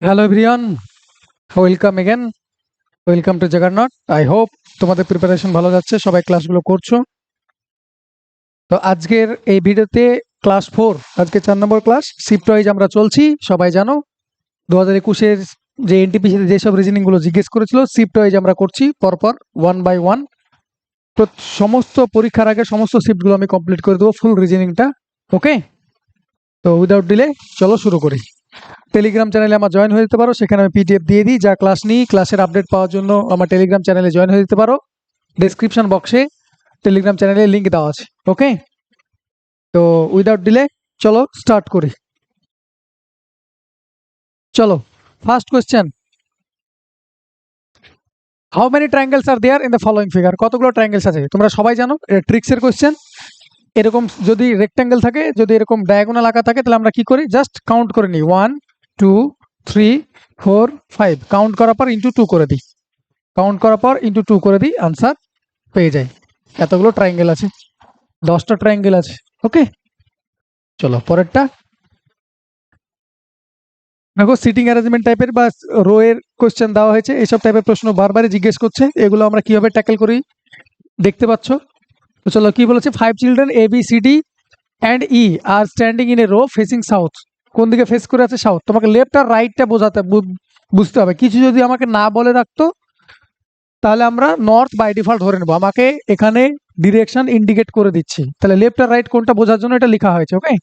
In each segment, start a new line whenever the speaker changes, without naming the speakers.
Hello everyone, welcome again. Welcome to Juggernaut. I hope তোমাদের preparation ভালো যাচ্ছে, সবাই ক্লাসগুলো করছো। তো আজকের এই ভিডিওতে ক্লাস 4, আজকে 4 নম্বর ক্লাস। শিফট ওয়াইজ আমরা চলছি, সবাই জানো 2021-এর যে এনটিপিসিতে যেসব রিজনিংগুলো জিজ্ঞেস করেছিল শিফট ওয়াইজ আমরা করছি পরপর 1 বাই 1। তো সমস্ত পরীক্ষার আগে সমস্ত শিফটগুলো আমি কমপ্লিট করে দেবো, ফুল রিজনিংটা। ওকে, তো উইদাউট ডিলে চলো শুরু করি। টেলিগ্রাম চ্যানেলে আমার জয়েন হয়ে যেতে পারো, সেখানে আমি পিডিএফ দিয়ে দিই যা ক্লাস নিই। ক্লাসের আপডেট পাওয়ার জন্য আমার টেলিগ্রাম চ্যানেলে জয়েন হয়ে যেতে পারো। ডেসক্রিপশন বক্সে টেলিগ্রাম চ্যানেলের লিঙ্ক দেওয়া আছে। ওকে, তো উইদাউট ডিলে চলো স্টার্ট করি। চলো, first question, how many triangles are there in the following figure? কতগুলো ট্রায়াঙ্গেলস আছে তোমরা সবাই জানো, এটা ট্রিক্সের কোয়েশ্চেন। এরকম যদি রেক্ট্যাঙ্গেল থাকে, যদি এরকম ডায়াগোনাল আঁকা থাকে, তাহলে আমরা কি করি, জাস্ট কাউন্ট করে নিই, 1 2 3 4 5, কাউন্ট করার পর ইন্টু 2 করে দিই। কাউন্ট করার পর ইন্টু 2 করে দিই, আনসার পেয়ে যাই। এতগুলো ট্রায়াঙ্গেল আছে, 10টা ট্রায়াঙ্গেল আছে। ওকে, চলো পরেরটা। দেখো সিটিং অ্যারেঞ্জমেন্ট টাইপের বা রো এর কোশ্চেন দেওয়া হয়েছে, এইসব টাইপের প্রশ্ন বারবারই জিজ্ঞেস করছে। এগুলো আমরা কিভাবে ট্যাকেল করি দেখতে পাচ্ছ। তো চলো, কি বলেছে, 5 children A B C D and E are standing in a row facing south. কোন দিকে ফেস করে আছে? সাউথ। তোমাকে লেফট আর রাইটটা বুঝতে হবে। কিছু যদি আমাকে না বলে রাখতো তাহলে আমরা নর্থ বাই ডিফল্ট ধরে নেবো, আমাকে এখানে ডিরেকশন ইন্ডিকেট করে দিচ্ছি। তাহলে লেফট আর রাইট কোনটা বোঝার জন্য এটা লেখা হয়েছে। ওকে,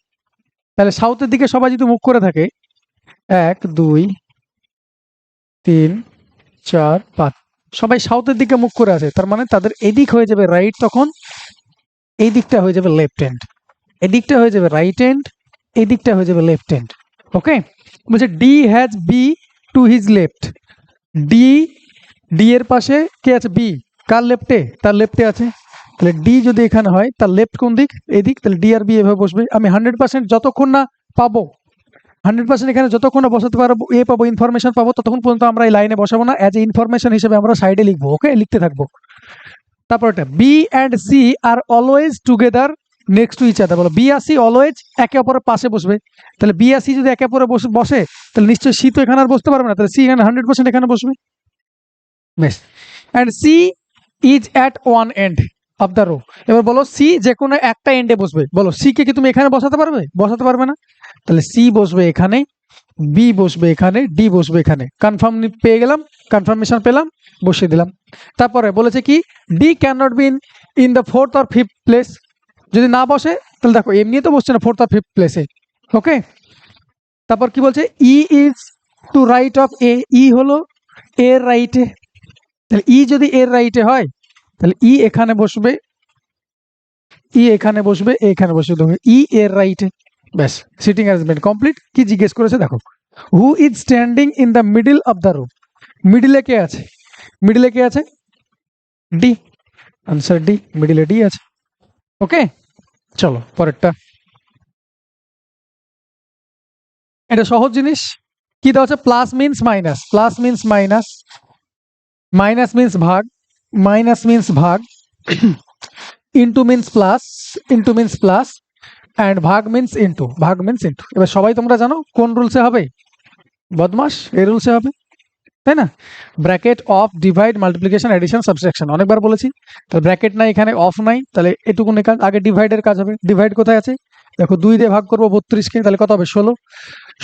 তাহলে সাউথের দিকে সবাই যদি মুখ করে থাকে, 1 2 3 4 5, সবাই সাউথের দিকে মুখ করে আছে, তার মানে তাদের এদিক হয়ে যাবে রাইট, তখন এই দিকটা হয়ে যাবে লেফট হ্যান্ড, এদিকটা হয়ে যাবে রাইট হ্যান্ড, এই দিকটা হয়ে যাবে লেফট হ্যান্ড। ওকে, বলছে D has B to his left. D, D এর পাশে কে আছে? বি। কার লেফটে? তার লেফটে আছে। তাহলে ডি যদি এখানে হয়, তার লেফট কোন দিক? এদিক। তাহলে ডি আর বি এভাবে বসবে। আমি 100% যতক্ষণ না পাবো, 100% এখানে যতক্ষণ না বসাতে পারবো, পাবো, ইনফরমেশন পাবো, ততক্ষণ পর্যন্ত আমরা এই লাইনে বসাবো না। অ্যাজ এ ইনফরমেশন হিসেবে আমরা সাইডে লিখবো। ওকে, লিখতে থাকবো। তারপর এটা, B and C are always together next to each other. বলো বি আর সি অলওয়েজ একে অপরের পাশে বসবে। তাহলে বি আর সি যদি একে অপরে বসে, তাহলে নিশ্চয়ই সি তো এখানে আর বসতে পারবে না, তাহলে সি এখানে 100% এখানে বসবে। বেশ, and C is at one end of the row. এবার বলো সি যে কোনো একটা এন্ডে বসবে। বলো সি কে কি তুমি এখানে বসাতে পারবে? বসাতে পারবে না। তাহলে সি বসবে এখানে, বি বসবে এখানে, ডি বসবে এখানে। কনফার্ম পেয়ে গেলাম, কনফার্মেশন পেলাম, বসিয়ে দিলাম। তারপরে বলেছে কি, D can not be in the 4th or 5th place. যদি না বসে তাহলে দেখো এমনি তো বসছে না 4th or 5th প্লেসে। ওকে, তারপর কি বলছে, ই ইজ টু রাইট অফ এ। ই হলো এর রাইটে। তাহলে ই যদি এর রাইটে হয়, তাহলে ই এখানে বসবে, ই এখানে বসবে, এখানে বসবে, ই এর রাইটে। ব্যাস, সিটিং অ্যারেঞ্জমেন্ট কমপ্লিট। কি জিজ্ঞেস করেছে দেখো, who is standing in the middle of the room. মিডিলে কে আছে? মিডিলে কে আছে? ডি। আনসার ডি, মিডিলে ডি আছে। ওকে, চলো পরেরটা। এটা সহজ জিনিস। কি দেওয়া আছে? Plus means minus, plus means minus, minus means ভাগ, মাইনাস মিন্স ভাগ, into means plus, into means plus, and ভাগ মিন্স ইন্টু, ভাগ মিন্স ইন্টু। এবার সবাই তোমরা জানো কোন রুলসে হবে? বদমাস, এই রুলসে হবে, তাই না? Bracket, of, divide, multiplication, addition, subtraction অনেকবার বলেছি। তাহলে ব্র্যাকেট নাই এখানে, অফ নাই, তাহলে এটুকুনি কাজ। আগে ডিভাইডের কাজ হবে। ডিভাইড কোথায় আছে? দেখো 2 দিয়ে ভাগ করবো 32কে, তাহলে কত হবে? 16।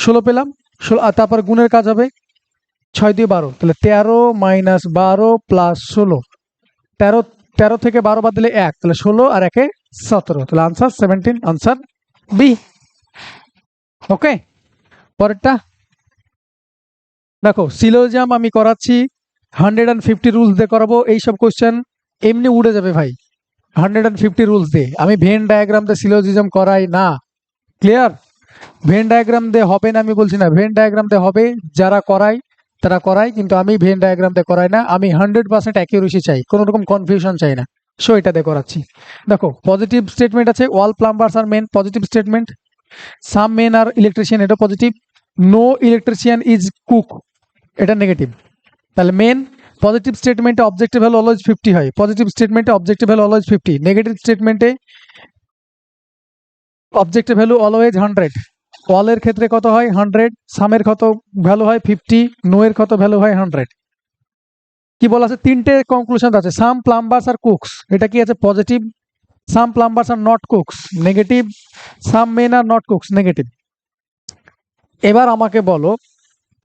16 পেলাম। 16, আর তারপর গুণের কাজ হবে, 6 দিয়ে 12, তাহলে 13 মাইনাস 12 প্লাস 16। 13, 13 থেকে 12 বাদ দিলে 1, তাহলে 16 আর 1 17, তাহলে আনসার 17, আনসার বি। ওকে, পরেরটা দেখো, সিলোজিয়াম আমি করাচ্ছি 150 রুলস দিয়ে করাবো। এইসব কোশ্চেন এমনি উড়ে যাবে ভাই, 150 রুলস দিয়ে। আমি ভেন ডায়াগ্রাম দিয়ে সিলোজিজম করাই না। ক্লিয়ার? ভেন ডায়াগ্রাম দিয়ে হবে না আমি বলছি না, ভেন ডায়াগ্রাম দিয়ে হবে, যারা করায় তারা করায়, কিন্তু আমি ভেন ডায়াগ্রাম দিয়ে করাই না। আমি 100% অ্যাকিউরেসি চাই, কোনো রকম কনফিউশন চাই না। সো এটা দিয়ে করাচ্ছি। দেখো পজিটিভ স্টেটমেন্ট আছে, all plumbers are men, positive statement. Some men are electrician, এটা positive. No electrician is cook, এটা নেগেটিভ। তাহলে মেন পজিটিভ স্টেটমেন্টে অবজেক্টিভ ভ্যালু অলওয়েজ 50 হয়, পজিটিভ স্টেটমেন্টে অবজেক্টিভ ভ্যালু অলওয়েজ 50, নেগেটিভ স্টেটমেন্টে অবজেক্টিভ ভ্যালু অলওয়েজ 100। অলের ক্ষেত্রে কত হয় 100, সামের কত ভ্যালু হয় 50, নো এর কত ভ্যালু হয় 100। কি বলা আছে, তিনটে কনক্লুশন আছে, সাম প্লাম্বার্স আর কুকস, এটা কি আছে positive, some প্লাম্বার্স are not cooks negative, some men are not cooks negative. এবার আমাকে বলো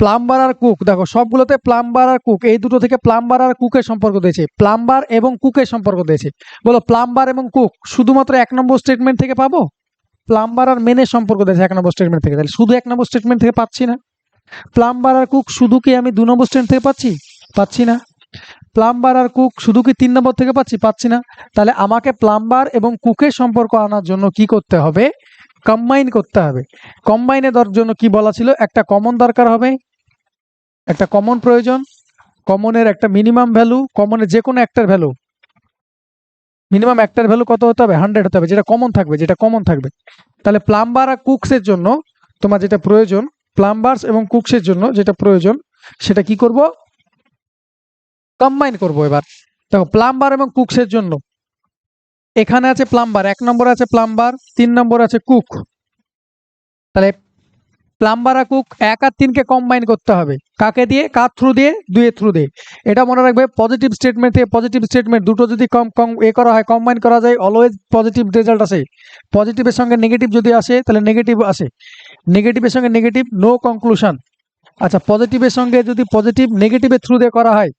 প্লাম্বার আর কুক, দেখো সবগুলোতে প্লাম্বার আর কুক, এই দুটো থেকে প্লাম্বার আর কুকের সম্পর্ক দিয়েছে, প্লাম্বার এবং কুকের সম্পর্ক দিয়েছে। বলো প্লাম্বার এবং কুক শুধুমাত্র 1 নম্বর স্টেটমেন্ট থেকে পাবো, প্লাম্বার আর মেনের সম্পর্ক দিয়েছে 1 নম্বর স্টেটমেন্ট থেকে, তাহলে শুধু 1 নম্বর স্টেটমেন্ট থেকে পাচ্ছি না। প্লাম্বার আর কুক শুধু কি আমি 2 নম্বর স্টেটমেন্ট থেকে পাচ্ছি না। প্লাম্বার আর কুক শুধু কি 3 নম্বর থেকে পাচ্ছি না। তাহলে আমাকে প্লাম্বার এবং কুকের সম্পর্ক আনার জন্য কি করতে হবে, কম্বাইন করতে হবে। কম্বাইনে দেওয়ার জন্য কি বলা ছিল, একটা কমন দরকার হবে, একটা কমন প্রয়োজন, কমনের একটা মিনিমাম ভ্যালু, কমনের যে কোনো একটার ভ্যালু, মিনিমাম একটার ভ্যালু কত হতে হবে 100 হতে হবে, যেটা কমন থাকবে। তাহলে প্লাম্বার আর কুকসের জন্য তোমার যেটা প্রয়োজন, প্লাম্বার্স এবং কুকসের জন্য যেটা প্রয়োজন সেটা কি করব, কম্বাইন করব। এবার দেখো প্লাম্বার এবং কুকসের জন্য এখানে আছে প্লাম্বার, 1 নম্বরে আছে প্লাম্বার, 3 নম্বরে আছে কুক। তাহলে প্লাম্বার আর কুক 1 আর 3 কে কম্বাইন করতে হবে, কাকে দিয়ে, কার থ্রু দিয়ে, 2 এর থ্রু দিয়ে। এটা মনে রাখবে, পজিটিভ স্টেটমেন্ট থেকে পজিটিভ স্টেটমেন্ট দুটো যদি করা হয়, কম্বাইন করা যায়, অলওয়েজ পজিটিভ রেজাল্ট আসে। পজিটিভের সঙ্গে নেগেটিভ যদি আসে তাহলে নেগেটিভ আসে, নেগেটিভের সঙ্গে নেগেটিভ নো কনক্লুশন। আচ্ছা পজিটিভের সঙ্গে যদি পজিটিভ নেগেটিভের থ্রু দিয়ে করা হয়,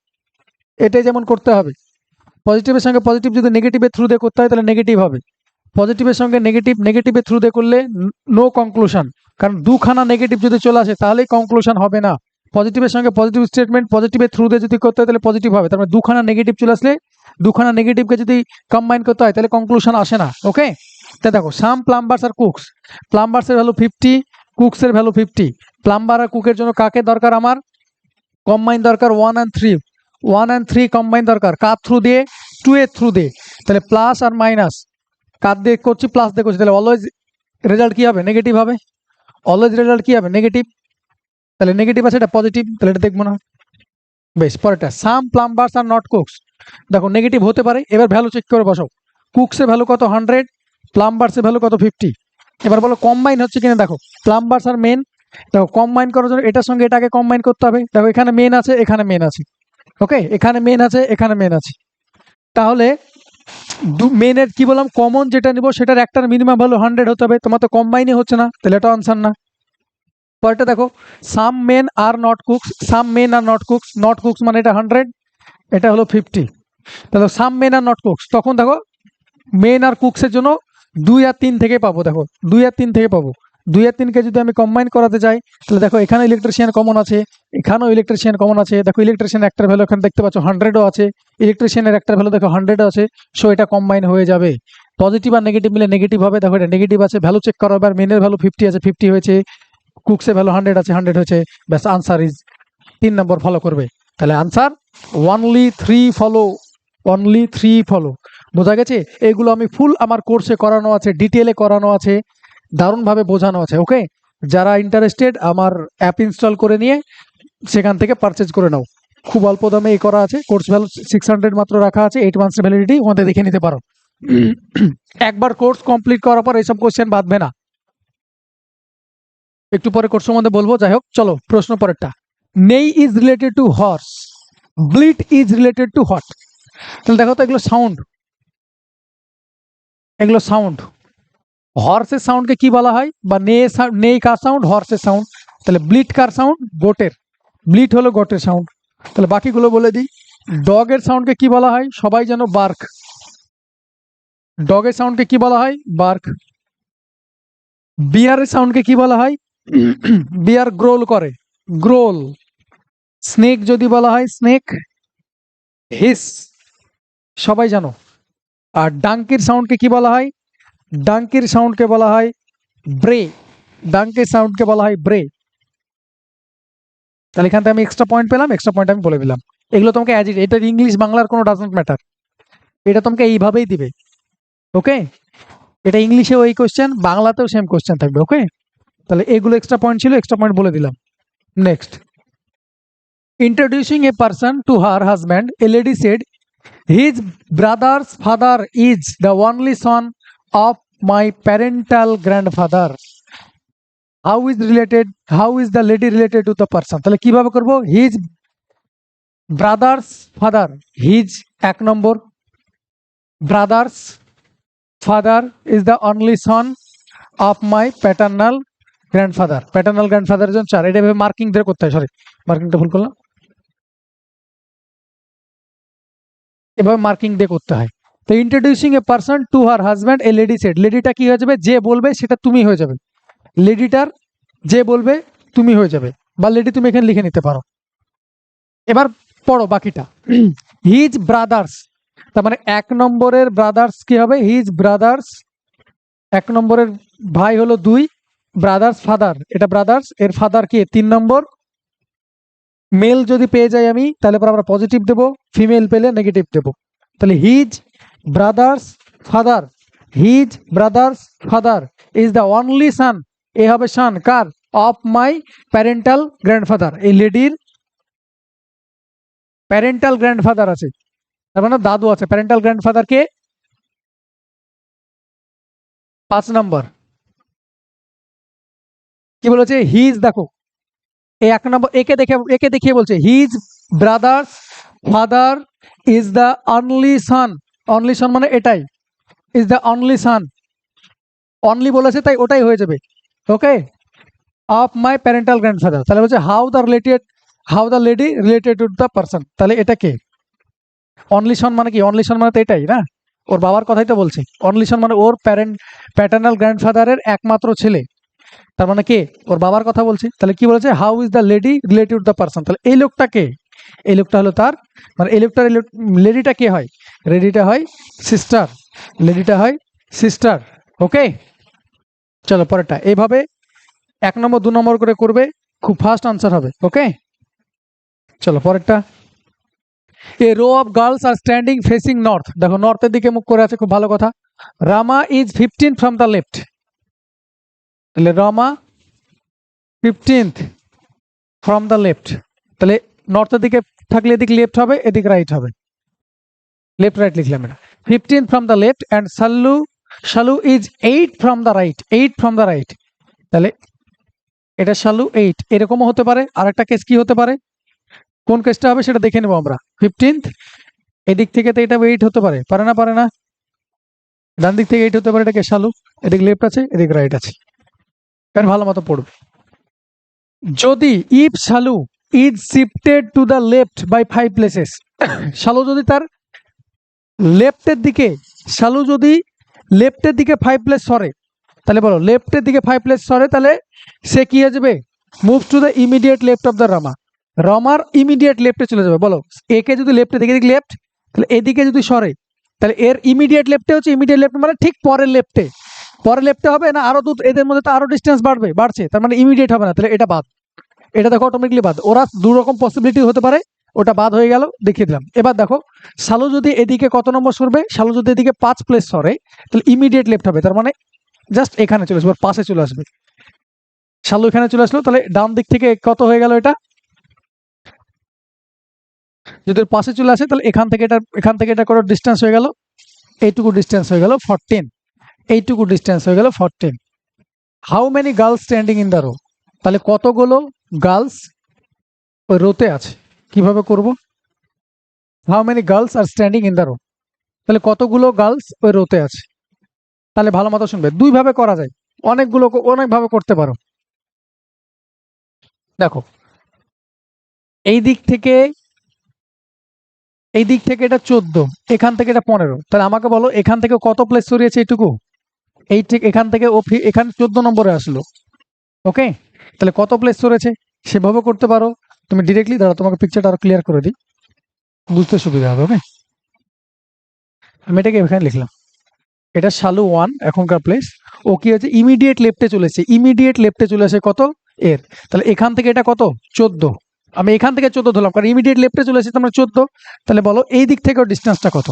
এটাই যেমন করতে হবে, পজিটিভের সঙ্গে পজিটিভ যদি নেগেটিভের থ্রু দিয়ে করতে হয় তাহলে নেগেটিভ হবে, পজিটিভের সঙ্গে নেগেটিভ নেগেটিভের থ্রু দিয়ে করলে নো কনক্লুশন, কারণ দুখানা নেগেটিভ যদি চলে আসে তাহলেই কনক্লুশন হবে না। পজিটিভের সঙ্গে পজিটিভ স্টেটমেন্ট পজিটিভের থ্রু দিয়ে যদি করতে হয় তাহলে পজিটিভ হবে, তার মানে দুখানা নেগেটিভ চলে আসলে, দুখানা নেগেটিভকে যদি কম্বাইন করতে হয় তাহলে কনক্লুশন আসে না। ওকে, তাই দেখো সাম প্লাম্বার্স আর কুকস, প্লাম্বার্সের ভ্যালু 50, কুকসের ভ্যালু 50। প্লাম্বার আর কুকের জন্য কাকে দরকার আমার, কম্বাইন দরকার 1 and 3, 1 and 3 কম্বাইন দরকার, কার থ্রু দিয়ে, 2 এর থ্রু দিয়ে। তাহলে প্লাস আর মাইনাস, কার দিয়ে করছি, প্লাস দিয়ে করছি, তাহলে অলওয়েজ রেজাল্ট কি হবে, নেগেটিভ হবে, অলওয়েজ রেজাল্ট কি হবে, নেগেটিভ। তাহলে নেগেটিভ আছে, এটা পজিটিভ, তাহলে এটা দেখবো না। বেশ, পরেরটা সাম প্লাম্বার্স আর নট কুকস, দেখো নেগেটিভ হতে পারে, এবার ভ্যালু চেক করে বসাও, কুকসের ভ্যালু কত 100, প্লাম্বার্সের ভ্যালু কত 50। এবার বলো কম্বাইন হচ্ছে কিনা, দেখো প্লাম্বার্স আর মেন, দেখো কম্বাইন করার জন্য এটার সঙ্গে এটাকে কম্বাইন করতে হবে, দেখো এখানে মেন আছে, এখানে মেন আছে, ওকে, এখানে মেন আছে, এখানে মেন আছে। তাহলে মেনের কি বললাম, কমন যেটা নিব সেটার একটার মিনিমাম ভ্যালু 100 হতে হবে, তোমার তো কম্বাইনই হচ্ছে না, তাহলে এটা আনসার না। পরেরটা দেখো সাম men are not cooks, some men are not cooks মানে এটা 100, এটা হলো 50। তাহলে সাম মেন আর নট কুকস, তখন দেখো মেন আর কুকসের জন্য 2 আর 3 থেকে পাবো, দেখো 2 আর 3 থেকে পাবো, 2 আর 3 কে যদি আমি কম্বাইন করাতে চাই তাহলে দেখো এখানে ইলেকট্রিশিয়ান কমন আছে, এখানেও ইলেকট্রিশিয়ান কমন আছে, দেখো ইলেকট্রিশিয়ান একটার ভ্যালু এখানে দেখতে পাচ্ছ 100ও আছে, ইলেকট্রিশিয়ানের একটার ভ্যালু দেখো 100ও আছে, সো এটা কম্বাইন হয়ে যাবে। পজিটিভ আর নেগেটিভ মিলে নেগেটিভ হবে, দেখো এটা নেগেটিভ আছে, ভ্যালু চেক করো, এবার মেনের ভ্যালু 50 আছে, 50 হয়েছে, কুকসের ভ্যালু 100 আছে, 100 হয়েছে, ব্যাস আনসার ইজ 3 নম্বর ফলো করবে। তাহলে answer only 3 follow, only 3 follow. বোঝা গেছে, এগুলো আমি ফুল আমার কোর্সে করানো আছে, ডিটেলে করানো আছে, দারুণভাবে বোঝানো আছে। ওকে, যারা ইন্টারেস্টেড আমার অ্যাপ ইনস্টল করে নিয়ে সেখান থেকে পারচেজ করে নাও, খুব অল্প দামে এই করা আছে, কোর্স ভ্যালু 600 মাত্র রাখা আছে, 8 মান্থস ভ্যালিডিটি, ওখানে দেখে নিতে পারো। একবার কোর্স কমপ্লিট করার পর এইসব কোশ্চেন বাঁধবে না, একটু পরে কোর্স সম্বন্ধে বলবো। যাই হোক, চলো প্রশ্ন পরেরটা, নেই is related to horse, ব্লিট is related to what. তাহলে দেখো তো এগুলো সাউন্ড, এগুলো সাউন্ড, হর্সের সাউন্ডকে কি বলা হয়, বা নেই কার সাউন্ড, হর্সের সাউন্ড। তাহলে ব্লিট কার সাউন্ড, গোটের, ব্লিট হলো গোটের সাউন্ড। তাহলে বাকিগুলো বলে দিই, ডগের সাউন্ডকে কি বলা হয়, সবাই জানো বার্ক, ডগের সাউন্ডকে কি বলা হয়, বার্ক। বিয়ারের সাউন্ডকে কি বলা হয়, বিয়ার গ্রোল করে, গ্রোল। স্নেক যদি বলা হয়, স্নেক হিস, সবাই জানো। আর ডাঙ্কির সাউন্ডকে কি বলা হয়, ডাঙ্কির সাউন্ডকে বলা হয় ব্রে, ডাঙ্কির সাউন্ডকে বলা হয় ব্রে। তাহলে এখান থেকে আমি এক্সট্রা পয়েন্ট পেলাম, এক্সট্রা পয়েন্ট আমি বলে দিলাম। এগুলো তোমাকে অ্যাজ ইট, এটা ইংলিশ বাংলার কোনো ডাজন্ট ম্যাটার, এটা তোমাকে এইভাবেই দিবে। ওকে, এটা ইংলিশেও এই কোশ্চেন, বাংলাতেও সেম কোশ্চেন থাকবে। ওকে, তাহলে এগুলো এক্সট্রা পয়েন্ট ছিল, এক্সট্রা পয়েন্ট বলে দিলাম। Next, introducing a person to her husband, a lady said, his brother's father is the only son of my parental grandfather. How is the lady related to the person, তাহলে কিভাবে করব? His brother's father, his 1 number, brother's father is the only son of my paternal grandfather. Paternal গ্র্যান্ডফাদারের জন্য 4, এটা এভাবে marking দিয়ে করতে হয়, সরি মার্কিংটা ভুল করলাম, এভাবে মার্কিং দিয়ে করতে হয়। তো introducing a person to her husband, a lady said, লেডিটা কি হয়ে যাবে? যে বলবে সেটা তুমি হয়ে যাবে, লেডিটার যে বলবে তুমি হয়ে যাবে, বা লেডি তুমি এখানে লিখে নিতে পারো। এবার পড়ো বাকিটা। হিজ ব্রাদার্স, তার মানে 1 নম্বরের ব্রাদার্স কি হবে? হিজ ব্রাদার্স, 1 নম্বরের ভাই হলো 2, ব্রাদার্স ফাদার, এটা ব্রাদার্স, এর ফাদার কি 3 নম্বর। মেল যদি পেয়ে যাই আমি, তাহলে পর আমরা পজিটিভ দেবো, ফিমেল পেলে নেগেটিভ দেবো। তাহলে his brother's father, his brother's father is the only son, এ হবে সান কার? অফ মাই প্যারেন্টাল গ্র্যান্ডফাদার, এই লেডির প্যারেন্টাল গ্র্যান্ডফাদার আছে, তার মানে দাদু আছে। প্যারেন্টাল গ্র্যান্ডফাদার কে? 5 নম্বর। কি বলেছে? হিজ, দেখো এই 1 নম্বর একে দেখিয়ে বলছে his brother's father is the only San, only সান মানে এটাই, is the only San, only বলেছে তাই ওটাই হয়ে যাবে, ওকে, অফ মাই প্যারেন্টাল গ্র্যান্ডফাদার। তাহলে বলছে how the lady related to the person, তাহলে এটা কে? অনলি সন মানে কি? অনলি সন মানে তো এটাই না, ওর বাবার কথাই তো বলছে। অনলি সন মানে ওর প্যাটার্নাল গ্র্যান্ডফাদারের একমাত্র ছেলে, তার মানে কে? ওর বাবার কথা বলছে। তাহলে কি বলেছে? How is the lady related to the person, তাহলে এই লোকটা কে? এই লোকটা হলো তার, মানে এই লোকটার, লেডিটা কে হয়? লেডিটা হয় সিস্টার, লেডিটা হয় সিস্টার, ওকে। চলো পরেরটা, এইভাবে 1 নম্বর 2 নম্বর করে করবে, খুব ফাস্ট আনসার হবে, ওকে। চলো পরেরটা, a row of girls are standing facing north, দেখো নর্থের দিকে মুখ করে আছে, খুব ভালো কথা। Rama is 15 from the left, তাহলে Rama 15th from the left, তাহলে নর্থের দিকে থাকলে এদিক লেফট হবে, এদিক রাইট হবে, লেফট রাইট লিখলাম এটা। 15 from the left and Shalu is 8 from the right, 8 from the right, তাহলে এটা শালু 8, এরকমও হতে পারে। আরেকটা কেস কি হতে পারে? কোন কেসটা হবে সেটা দেখে নেবো আমরা। 15th এদিক থেকে তো এটা 8 হতে পারে, পারে না? পারে না, ডান দিক থেকে 8 হতে পারে, এটাকে শালু, এদিক লেফট আছে, এদিক রাইট আছে, কারণ ভালো মতো পড়বে। যদি if Shalu is shifted to the left by 5 places, Shalu যদি তার লেফটের দিকে, শালু যদি লেফটের দিকে 5 প্লেস সরে, তাহলে বলো লেফটের দিকে 5 প্লেস সরে, তাহলে সে কি হয়ে যাবে? Move to the immediate left of the Rama, রামার ইমিডিয়েট লেফটে চলে যাবে। বলো একে যদি লেফটে দিকে লেফট, তাহলে এদিকে যদি সরে, তাহলে এর ইমিডিয়েট লেফটে হচ্ছে, ইমিডিয়েট লেফট মানে ঠিক পরের লেফটে, পরের লেফটে হবে না, আরো এদের মধ্যে তো আরো ডিস্টেন্স বাড়ছে, তার মানে ইমিডিয়েট হবে না, তাহলে এটা বাদ, এটা দেখো অটোমেটিকলি বাদ। ওরা 2 রকম পসিবিলিটি হতে পারে, ওটা বাদ হয়ে গেল, দেখিয়ে দিলাম। এবার দেখো শালু যদি এদিকে কত নম্বর সরবে? শালু যদি এদিকে 5 প্লেস সরে, তাহলে ইমিডিয়েট লেফট হবে, তার মানে জাস্ট এখানে চলে আসবে, পাশে চলে আসবে। শালু এখানে চলে আসলো, তাহলে ডান দিক থেকে কত হয়ে গেল? এটা যদি পাশে চলে আসে, তাহলে এখান থেকে এটা কত ডিস্টেন্স হয়ে গেল? এইটুকু ডিস্টেন্স হয়ে গেল 14, এইটুকু ডিস্টেন্স হয়ে গেল 14। How many girls standing in the row, তাহলে কতগুলো গার্লস ওই রোতে আছে? কিভাবে করব? How many girls are standing in the row, তাহলে কতগুলো গার্লস ওই রোতে আছে? তাহলে ভালো মতো শুনবে, 2 ভাবে করা যায়, অনেকভাবে করতে পারো। দেখো এই দিক থেকে এটা 14, এখান থেকে এটা 15, তাহলে আমাকে বলো এখান থেকে কত প্লেস সরিয়েছে? এইটুকু, এই ঠিক এখান থেকে ও এখানে 14 নম্বরে আসলো, ওকে। তাহলে কত প্লেস সরেছে সেভাবে করতে পারো তুমি ডিরেক্টলি। দাঁড়া তোমাকে পিকচারটা আরো ক্লিয়ার করে দিই, বুঝতে সুবিধা হবে, ওকে। আমি এটাকে এখানে লিখলাম, এটা শালু 1 এখনকার প্লেস, ও কি হচ্ছে ইমিডিয়েট লেফটে চলেছে, ইমিডিয়েট লেফটে চলে আসে কত এর, তাহলে এখান থেকে এটা কত 14, আমি এখান থেকে 14 ধরলাম কারণ ইমিডিয়েট লেফটে চলে এসেছে, তোমরা 14। তাহলে বলো এই দিক থেকেও ডিস্টেন্সটা কত?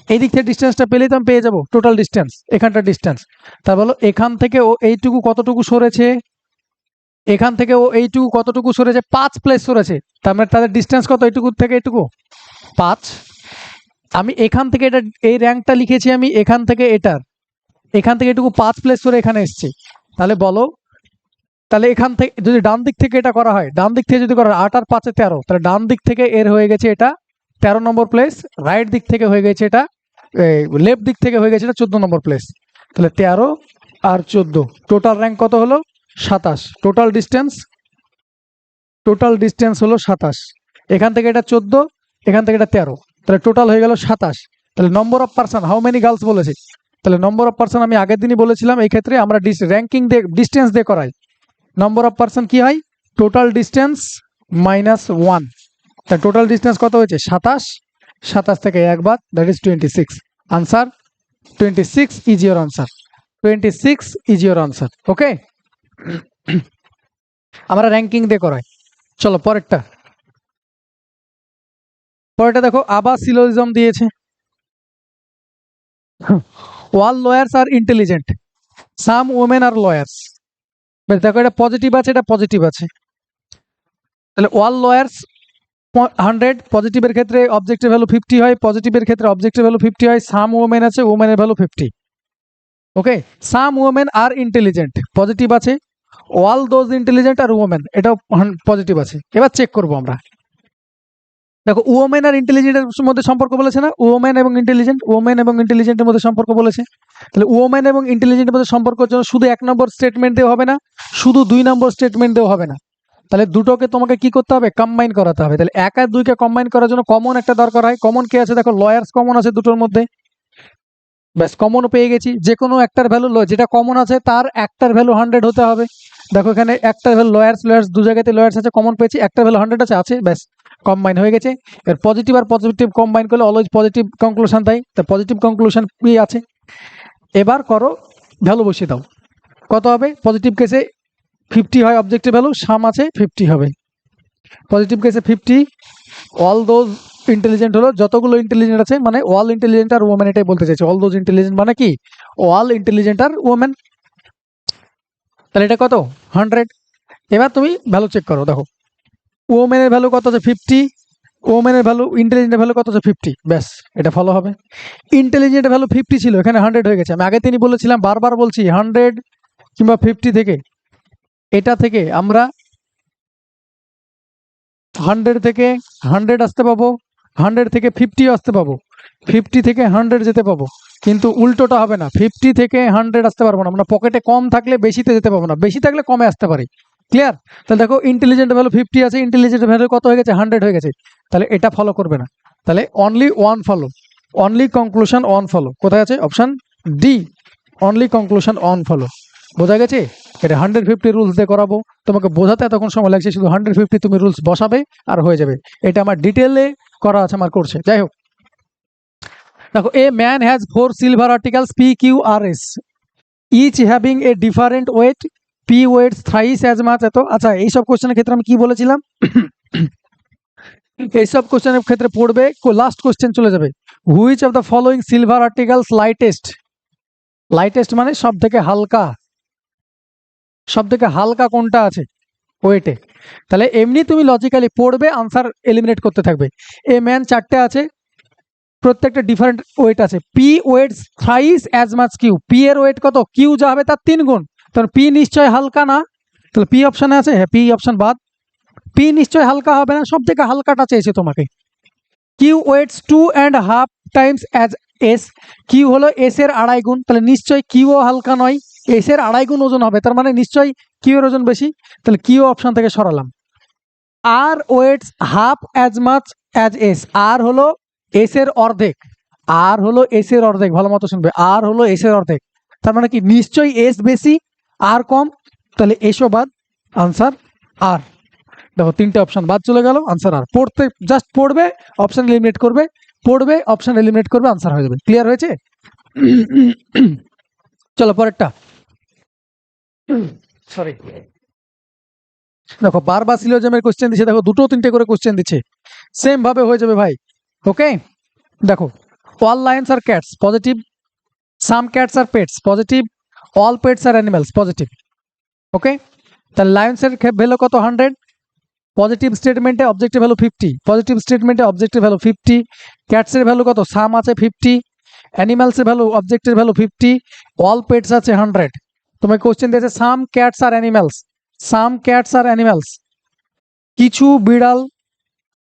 এই দিক থেকে ডিস্টেন্সটা পেলেই তো আমি পেয়ে যাবো টোটাল ডিস্টেন্স, এখানটার ডিস্টেন্স। তা বলো এখান থেকে ও এইটুকু কতটুকু সরেছে? এখান থেকে ও এইটুকু কতটুকু সরেছে? 5 প্লেস সরেছে, তার মানে তাদের ডিস্টেন্স কত? এইটুকু থেকে এইটুকু 5। আমি এখান থেকে এটা, এই র্যাঙ্কটা লিখেছি আমি এখান থেকে এটার, এখান থেকে এটুকু 5 প্লেস সরে এখানে এসছে, তাহলে বলো তাহলে এখান থেকে যদি ডান দিক থেকে এটা করা হয়, ডান দিক থেকে যদি করা হয় 8 আর 5 13, তাহলে ডান দিক থেকে এর হয়ে গেছে এটা 13 নম্বর প্লেস, রাইট দিক থেকে হয়ে গেছে এটা, লেফট দিক থেকে হয়ে গেছে এটা 14 নম্বর প্লেস। তাহলে 13 আর 14, টোটাল র্যাঙ্ক কত হলো? 27। টোটাল ডিস্টেন্স হলো 27। এখান থেকে এটা 14, এখান থেকে এটা 13, তাহলে টোটাল হয়ে গেল 27। তাহলে number of person, how many girls বলেছে, তাহলে নম্বর অফ পার্সন আমি আগের দিনই বলেছিলাম এই ক্ষেত্রে আমরা র্যাঙ্কিং দিয়ে ডিস্টেন্স দিয়ে করাই। নম্বর অফ পার্সন কি হয়? Total distance -1। তা টোটাল ডিস্টেন্স কত হয়েছে? 27। 27 থেকে 1 বাদ, that is 26। Answer 26 is your answer. 26 is your answer. Okay, আমরা র্যাঙ্কিং দিয়ে করাই। চলো পরেরটা দেখো, আবার সিলোজিজম দিয়েছে। অল লয়ার্স আর ইন্টেলিজেন্ট, সাম ওমেন আর লয়ার্স। দেখো এটা পজিটিভ আছে, এটা পজিটিভ আছে, তাহলে অল লয়ার্স 100, পজিটিভের ক্ষেত্রে অবজেক্টিভ ভ্যালু 50 হয়, পজিটিভের ক্ষেত্রে অবজেক্টিভ ভ্যালু 50 হয়। সাম ওমেন আছে, ওমেনের value 50। Okay, some women are intelligent positive আছে, all those intelligent are women এটাও পজিটিভ আছে। এবার চেক করব আমরা। দেখো ওমেন আর ইন্টেলিজেন্টের মধ্যে সম্পর্ক বলেছে না, ওমেন এবং ইন্টেলিজেন্টের মধ্যে সম্পর্ক বলেছে। তাহলে ওমেন এবং ইন্টেলিজেন্টের মধ্যে সম্পর্কের জন্য শুধু 1 নম্বর স্টেটমেন্ট দেওয়া হবে না, শুধু 2 নম্বর স্টেটমেন্ট দেওয়া হবে না, তাহলে দুটোকে তোমাকে কি করতে হবে? কম্বাইন করাতে হবে। তাহলে 1 আর 2 কে কম্বাইন করার জন্য কমন একটা দরকার হয়। কমন কে আছে? দেখো লয়ার্স কমন আছে দুটোর মধ্যে, ব্যাস কমনও পেয়ে গেছি। যে কোনো একটার ভ্যালু, যেটা কমন আছে তার একটার ভ্যালু 100 হতে হবে। দেখো এখানে একটার ভ্যালু লয়ার্স দু জায়গাতে লয়ার্স আছে, কমন পেয়েছি, একটা ভ্যালু 100 আছে, ব্যাস কম্বাইন হয়ে গেছে। এর পজিটিভ আর পজিটিভ কম্বাইন করলে অলওয়েজ পজিটিভ কনক্লুশন দেয়, তা পজিটিভ কনক্লুশন কি আছে? এবার করো, ভ্যালু বসিয়ে দাও। কত হবে? পজিটিভ কেসে 50 হয় অবজেক্টিভ ভ্যালু, সাম আছে 50 হবে। পজিটিভ কেসে 50, অল দোজ ইন্টেলিজেন্ট হলো যতগুলো ইন্টেলিজেন্ট আছে, মানে অল ইন্টেলিজেন্ট আর ওমেন, এটাই বলতে চাইছে। অল দোজ ইন্টেলিজেন্ট মানে কি? All intelligent are women. তাহলে এটা কত? 100। এবার তুমি ভ্যালু চেক করো, দেখো ওমেনের ভ্যালু কত আছে? 50। ওমেনের ভ্যালু, ইন্টেলিজেন্টের ভ্যালু কত আছে? 50। ব্যাস এটা ফলো হবে। ইন্টেলিজেন্টের ভ্যালু 50 ছিল, এখানে 100 হয়ে গেছে। আমি আগে তিনি বলেছিলাম, বারবার বলছি, 100 কিংবা 50 থেকে, এটা থেকে আমরা 100 থেকে 100 আসতে পাবো, 100 থেকে 50 আসতে পাবো, 50 থেকে 100 যেতে পাবো, কিন্তু উল্টোটা হবে না। 50 থেকে 100 আসতে পারবো না, আমরা পকেটে কম থাকলে বেশিতে যেতে পারবো না, বেশি থাকলে কমে আসতে পারি। ক্লিয়ার? তাহলে দেখো ইন্টেলিজেন্ট ভ্যালু 50 আছে, ইন্টেলিজেন্ট ভ্যালু কত হয়ে গেছে? 100 হয়ে গেছে। তাহলে এটা ফলো করবে না, তাহলে only one follow, only conclusion on follow. কোথায় আছে? Option D, only conclusion on follow. বোঝা গেছে? এটা 150 রুলস দিয়ে করাবো, তোমাকে বোঝাতে এতক্ষণ সময় লাগছে, শুধু 150 তুমি রুলস বসাবে আর হয়ে যাবে। এটা আমার ডিটেলে করা আছে আমার কোর্সে। যাই হোক, দেখো a man has 4 silver articles P Q R S, each having a different weight, P weighs thrice as much এত। আচ্ছা, এইসব কোশ্চেনের ক্ষেত্রে আমি কি বলেছিলাম? এইসব কোশ্চেনের ক্ষেত্রে পড়বে, লাস্ট কোশ্চেন চলে যাবে, which of the following silver articles lightest. Lightest মানে সব থেকে হালকা, সব থেকে হালকা কোনটা আছে ওয়েটে। তাহলে এমনি তুমি লজিক্যালি পড়বে, আনসার এলিমিনেট করতে থাকবে। এ ম্যান 4টে আছে, প্রত্যেকটা ডিফারেন্ট ওয়েট আছে। P weighs thrice as much Q, P এর ওয়েট কত? কিউ যা হবে তার 3 গুণ। তাহলে পি নিশ্চয় হালকা না, তাহলে পি অপশনে আছে, হ্যাঁ পি অপশন বাদ, পি নিশ্চয় হালকা হবে না, সব থেকে হালকাটা চেয়েছে তোমাকে। Q weighs 2.5 times as S, Q হলো এস এর 2.5 গুণ, তাহলে নিশ্চয়ই কিউও হালকা নয়, এস এর 2.5 গুণ ওজন হবে, তার মানে নিশ্চয়ই কিউ এর ওজন বেশি, তাহলে কিউ অপশন থেকে সরালাম। R weighs half as much as S, R হলো এস এর অর্ধেক, আর হলো এস এর অর্ধেক, ভালো মতো শুনবে, আর হলো এস এর অর্ধেক, তার মানে কি নিশ্চয়ই এস বেশি আর কম, তাহলে এসও বাদ, আনসার আর। দেখো 3টে অপশন বাদ চলে গেল, আনসার আর। পড়তে জাস্ট পড়বে, অপশন এলিমিনেট করবে, পড়বে, অপশন এলিমিনেট করবে, আনসার হয়ে যাবে। ক্লিয়ার হয়েছে? চলো পরেরটা। সরি, দেখো বারবার সিলোজিজমের কোশ্চেন দিচ্ছে, দেখো 2-3টে করে কোশ্চেন দিচ্ছে, সেম ভাবে হয়ে যাবে ভাই। ওকে, দেখো all lions are cats positive, some cats are pets positive, all pets are animals positive. Okay, তাহলে লায়ন্সের ভ্যালু কত? 100, পজিটিভ স্টেটমেন্টে অবজেক্টিভ ভ্যালু 50, পজিটিভ স্টেটমেন্টে অবজেক্টিভ ভ্যালু 50। ক্যাটসের ভ্যালু কত? সাম আছে 50, অ্যানিমালসের value objective value 50, all pets আছে 100। তোমাকে কোশ্চেন দিয়েছে some cats are animals, some cats are animals, কিছু বিড়াল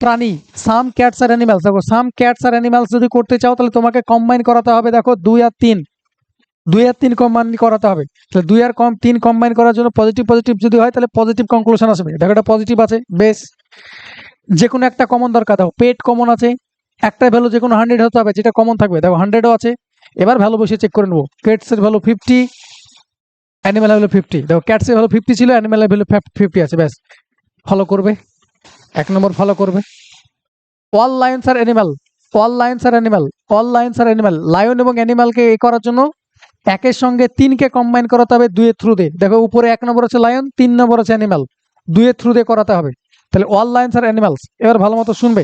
প্রাণী, সাম ক্যাটস আর অ্যানিমালস। দেখো সাম ক্যাটস আর অ্যানিমালস যদি করতে চাও তাহলে তোমাকে কম্বাইন করাতে হবে, দেখো 2 আর 3, 2 আর 3 কম্বাইন করাতে হবে। তাহলে 2 আর 3 কম্বাইন করার জন্য পজিটিভ পজিটিভ যদি হয় তাহলে পজিটিভ কনক্লুশন আসবে। দেখো এটা পজিটিভ আছে, বেশ। যে কোনো একটা কমন দরকার, দাও পেট কমন আছে, একটা ভ্যালু যে কোনো 100 হতে হবে, যেটা কমন থাকবে। দেখো 100ও আছে, এবার ভ্যালু বসে চেক করে নেবো। পেটস এর ভ্যালু 50, অ্যানিমাল ভ্যালু 50। দেখো ক্যাটস এর ভ্যালু 50 ছিল, অ্যানিমাল ভ্যালু 50 আছে, ব্যাস। ফলো করবে, 1 নম্বর ফলো করবে। অল লায়ন্স আর অ্যানিমাল, অল লায়ন্স আর অ্যানিমাল, অল লায়ন্স আর অ্যানিমাল, লায়ন এবং অ্যানিমালকে এ করার জন্য একের সঙ্গে 3কে কম্বাইন করাতে হবে 2 এর থ্রু দিয়ে। দেখো উপরে 1 নম্বর আছে লায়ন, 3 নম্বর আছে অ্যানিমাল, 2 এর থ্রু দিয়ে করাতে হবে। তাহলে অল লায়ন্স আর অ্যানিমালস। এবার ভালো মতো শুনবে,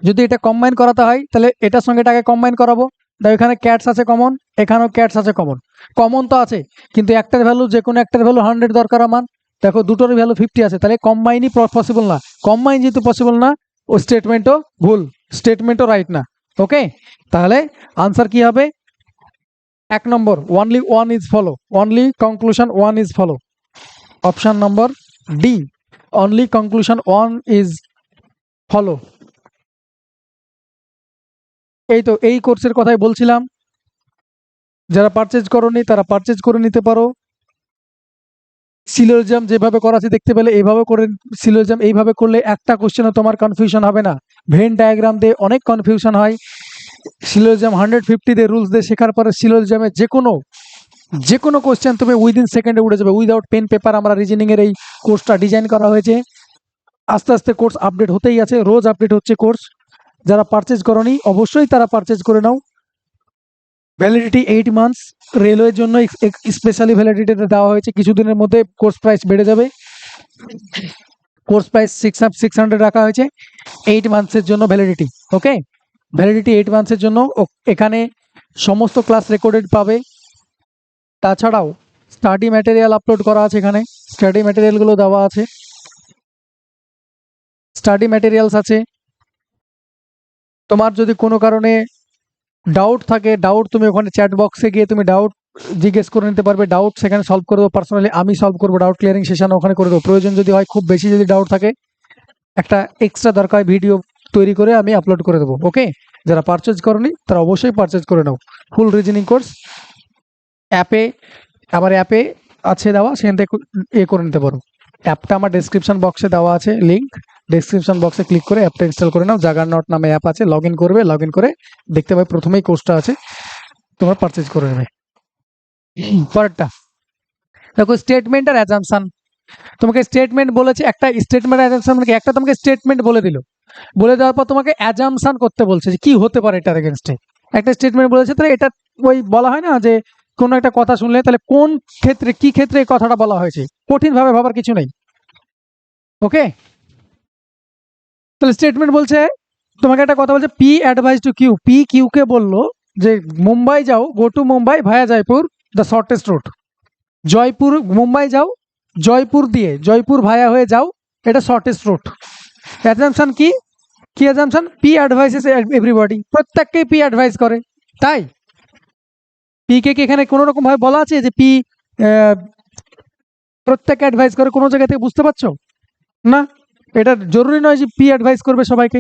যদি এটা কম্বাইন করাতে হয় তাহলে এটার সঙ্গে এটাকে কম্বাইন করাবো। দেখো এখানে ক্যাটস আছে কমন, এখানেও ক্যাটস আছে কমন, কমন তো আছে, কিন্তু একটার ভ্যালু যে কোনো একটার ভ্যালু 100 দরকার আমার। দেখো দুটোর ভ্যালু 50 আছে, তাহলে কম্বাইনই পসিবল না। কম্বাইন যেহেতু পসিবল না, ও স্টেটমেন্টও ভুল, স্টেটমেন্টও রাইট না। ওকে, তাহলে আনসার কি হবে? 1 number, only one is follow, only conclusion one is follow. Option number D, only conclusion one is follow. এই তো এই কোর্সের কথাই বলছিলাম, যারা পারচেজ করোনি তারা পারচেজ করে নিতে পারো। সিলোজিয়াম যেভাবে করা আছে দেখতে পেলে, এইভাবে করে সিলোজিয়াম এইভাবে করলে একটা কোশ্চেনও তোমার কনফিউশন হবে না। ভেন ডায়াগ্রাম দিয়ে অনেক কনফিউশন হয়। সিলোজিয়াম 150 দিয়ে রুলস দিয়ে শেখার পরে সিলোজিয়ামে যে কোনো কোশ্চেন তুমি উইদিন সেকেন্ডে উঠে যাবে, উইদাউট পেন পেপার। আমরা রিজনিং এর এই কোর্সটা ডিজাইন করা হয়েছে। আস্তে আস্তে কোর্স আপডেট হতেই আছে, রোজ আপডেট হচ্ছে কোর্স। যারা পারচেজ করনি অবশ্যই তারা পারচেজ করে নাও। ভ্যালিডিটি 8 মান্থস, রেলওয়ের জন্য স্পেশালি ভ্যালিডিটিতে দেওয়া হয়েছে। কিছুদিনের মধ্যে কোর্স প্রাইস বেড়ে যাবে, কোর্স প্রাইস 600 রাখা হয়েছে 8 মান্থসের জন্য ভ্যালিডিটি। ওকে, ভ্যালিডিটি 8 মান্থসের জন্য। এখানে সমস্ত ক্লাস রেকর্ডেড পাবে। তাছাড়াও স্টাডি ম্যাটেরিয়াল আপলোড করা আছে, এখানে স্টাডি ম্যাটেরিয়ালগুলো দেওয়া আছে, স্টাডি ম্যাটেরিয়ালস আছে। তোমার যদি কোনো কারণে ডাউট থাকে, ডাউট তুমি ওখানে চ্যাট বক্সে গিয়ে তুমি ডাউট জিজ্ঞেস করে নিতে পারবে, ডাউট সেখানে সলভ করে দেবো। পার্সোনালি আমি সলভ করবো, ডাউট ক্লিয়ারিং সেশন ওখানে করে দেবো। প্রয়োজন যদি হয়, খুব বেশি যদি ডাউট থাকে, একটা এক্সট্রা দরকার ভিডিও তৈরি করে আমি আপলোড করে দেবো। ওকে, যারা পারচেজ করনি তারা অবশ্যই পারচেজ করে নাও। ফুল রিজনিং কোর্স অ্যাপে, আমার অ্যাপে আছে দেওয়া, সেখান থেকে এ করে নিতে পারো। অ্যাপটা আমার ডেসক্রিপশন বক্সে দেওয়া আছে, লিঙ্ক ডেসক্রিপশন বক্সে ক্লিক করে অ্যাপটা ইনস্টল করে নাও। জাগারনট নামে অ্যাপ আছে, লগ ইন করবে, লগ ইন করে দেখতে পাবে প্রথমেই কোর্সটা আছে, তোমার পারচেজ করে নেবে। পরেরটা দেখো, স্টেটমেন্ট আর অ্যাজাম্পশন। তোমাকে স্টেটমেন্ট বলেছে, একটা স্টেটমেন্ট অ্যাজাম্পশন মানে একটা তোমাকে স্টেটমেন্ট বলে দিল, বলে দেওয়ার পর তোমাকে অ্যাজাম্পশন করতে বলছে যে কি হতে পারে এটার এগেনস্টে। একটা স্টেটমেন্ট বলেছে, তাহলে এটা ওই বলা হয় না যে কোনো একটা কথা শুনলে তাহলে কোন ক্ষেত্রে কি ক্ষেত্রে এই কথাটা বলা হয়েছে, কঠিন ভাবে ভাবার কিছু নেই। ওকে, তাহলে স্টেটমেন্ট বলছে, তোমাকে একটা কথা বলছে, P advice to Q, P Q কে বললো যে মুম্বাই যাও, go to Mumbai via Jaipur, the shortest route. Jaipur, Mumbai যাও জয়পুর দিয়ে, জয়পুর ভায়া হয়ে যাও, এটা শর্টেস্ট রুট। অ্যাজাম্পশন কি, কি অ্যাজাম্পশন? পি অ্যাডভাইসেস এভরিবডি, প্রত্যেককেই পি অ্যাডভাইস করে। তাই পি কে কি এখানে কোনো রকম ভাবে বলা আছে যে পি প্রত্যেককে অ্যাডভাইস করে? কোনো জায়গা থেকে বুঝতে পারছো না? এটা জরুরি নয় যে পি অ্যাডভাইস করবে সবাইকে।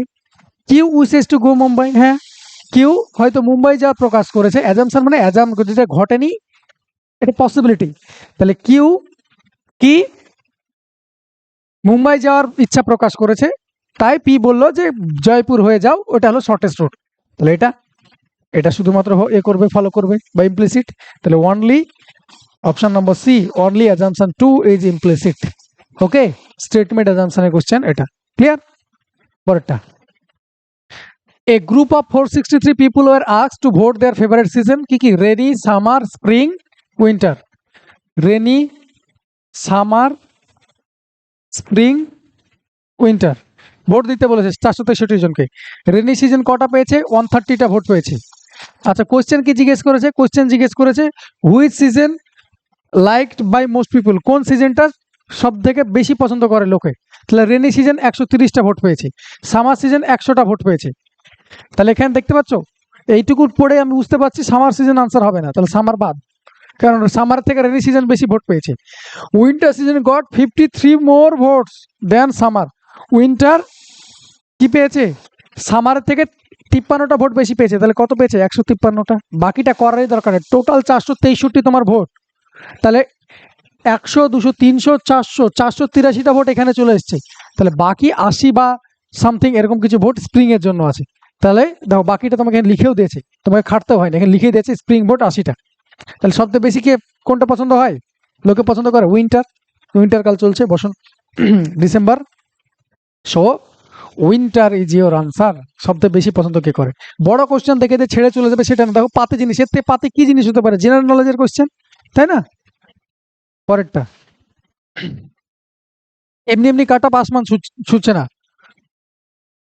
Q wishes to go Mumbai, হ্যাঁ কিউ হয়তো মুম্বাই যাওয়ার প্রকাশ করেছে। অ্যাজাম্পশন মানে যেটা ঘটেনি, এটা পসিবিলিটি। তাহলে কিউ কি মুম্বাই যাওয়ার ইচ্ছা প্রকাশ করেছে, তাই পি বললো যে জয়পুর হয়ে যাও, ওটা হলো শর্টেস্ট রুট। তাহলে এটা শুধুমাত্র এ করবে, ফলো করবে বা ইমপ্লিসিট। তাহলে only option number C, only assumption 2 is implicit. Okay, statement অ্যাজাম্পশনের কোশ্চেন এটা। ক্লিয়ার? পরেরটা, a group of 463 people were asked to vote their favourite season. কি কি? Rainy, summer, spring, winter. Rainy, summer, spring, winter. Vote দিতে বলেছে 463 জনকে। Rainy season কটা পেয়েছে? 130টা ভোট পেয়েছে। আচ্ছা, কোশ্চেন কি জিজ্ঞেস করেছে? কোশ্চেন জিজ্ঞেস করেছে which season liked by most people, কোন সিজনটা সব থেকে বেশি পছন্দ করে লোকে। তাহলে রেনি সিজন 130টা ভোট পেয়েছে, সামার সিজন 100টা ভোট পেয়েছে। তাহলে এখানে দেখতে পাচ্ছ, এইটুকু পড়ে আমি বুঝতে পারছি সামার সিজন আনসার হবে না, তাহলে সামার বাদ। কারণ সামার থেকে রেনি সিজন বেশি ভোট পেয়েছে। উইন্টার সিজন গট 53 মোর ভোটস দেন সামার। উইন্টার কি পেয়েছে, সামারের থেকে 53টা ভোট বেশি পেয়েছে। তাহলে কত পেয়েছে, 153টা। বাকিটা করারই দরকার নেই, টোটাল 463 তোমার ভোট। তাহলে 100, 200, 300, 400, 483টা ভোট এখানে চলে এসছে। তাহলে বাকি 80 বা সামথিং এরকম কিছু ভোট স্প্রিং এর জন্য আছে। তাহলে দেখো বাকিটা তোমাকে এখানে লিখেও দিয়েছে, তোমাকে খাটতেও হয় না, এখানে লিখে দিয়েছে স্প্রিং ভোট 80টা। তাহলে সবচেয়ে বেশি কে কোনটা পছন্দ হয়, লোকে পছন্দ করে উইন্টার। উইন্টার কাল চলছে, বসন্ত, December. So winter is your answer. সবচেয়ে বেশি পছন্দ কে করে। বড় কোশ্চেন দেখে দিয়ে ছেড়ে চলে যাবে সেটা না, দেখো পাতে জিনিস, এর থেকে পাতে কি জিনিস হতে পারে, জেনারেল নলেজের কোশ্চেন, তাই না? পরেরটা, এমনি এমনি কাট অফ আসমান ছুটছে না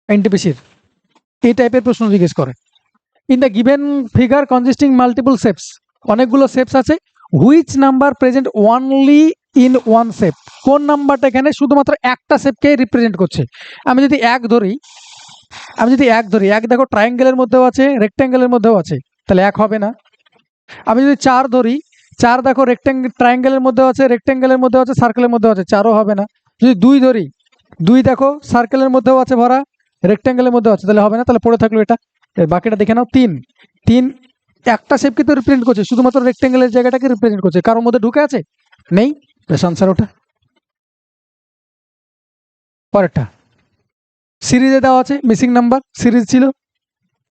এনটিপিসির, এই টাইপের প্রশ্ন জিজ্ঞেস করে। In the given figure consisting multiple shapes, অনেকগুলো শেপস আছে, which number present only in one shape, কোন নাম্বারটা এখানে শুধুমাত্র একটা শেপকে রিপ্রেজেন্ট করছে। আমি যদি এক ধরি, এক দেখো ট্রায়াঙ্গেলের মধ্যেও আছে, রেক্ট্যাঙ্গেলের মধ্যেও আছে, তাহলে এক হবে না। আমি যদি 4 ধরি, 4 দেখো ট্রায়াঙ্গেলের মধ্যেও আছে, রেক্ট্যাঙ্গেলের মধ্যেও আছে, সার্কেলের মধ্যেও আছে, 4ও হবে না। যদি 2 ধরি, 2 দেখো সার্কেলের মধ্যেও আছে ভরা, রেক্ট্যাঙ্গেলের মধ্যেও আছে, তাহলে হবে না। তাহলে পড়ে থাকলো এটা। বাকিটা দেখে নাও, 3 একটা শেপকে তো রিপ্রেজেন্ট করছে, শুধুমাত্র রেক্ট্যাঙ্গেলের জায়গাটাকে রিপ্রেজেন্ট করছে, কারোর মধ্যে ঢুকে আছে নেই, বেশ আনসার ওটা। পরেরটা, সিরিজে দেওয়া আছে, মিসিং নাম্বার সিরিজ ছিল,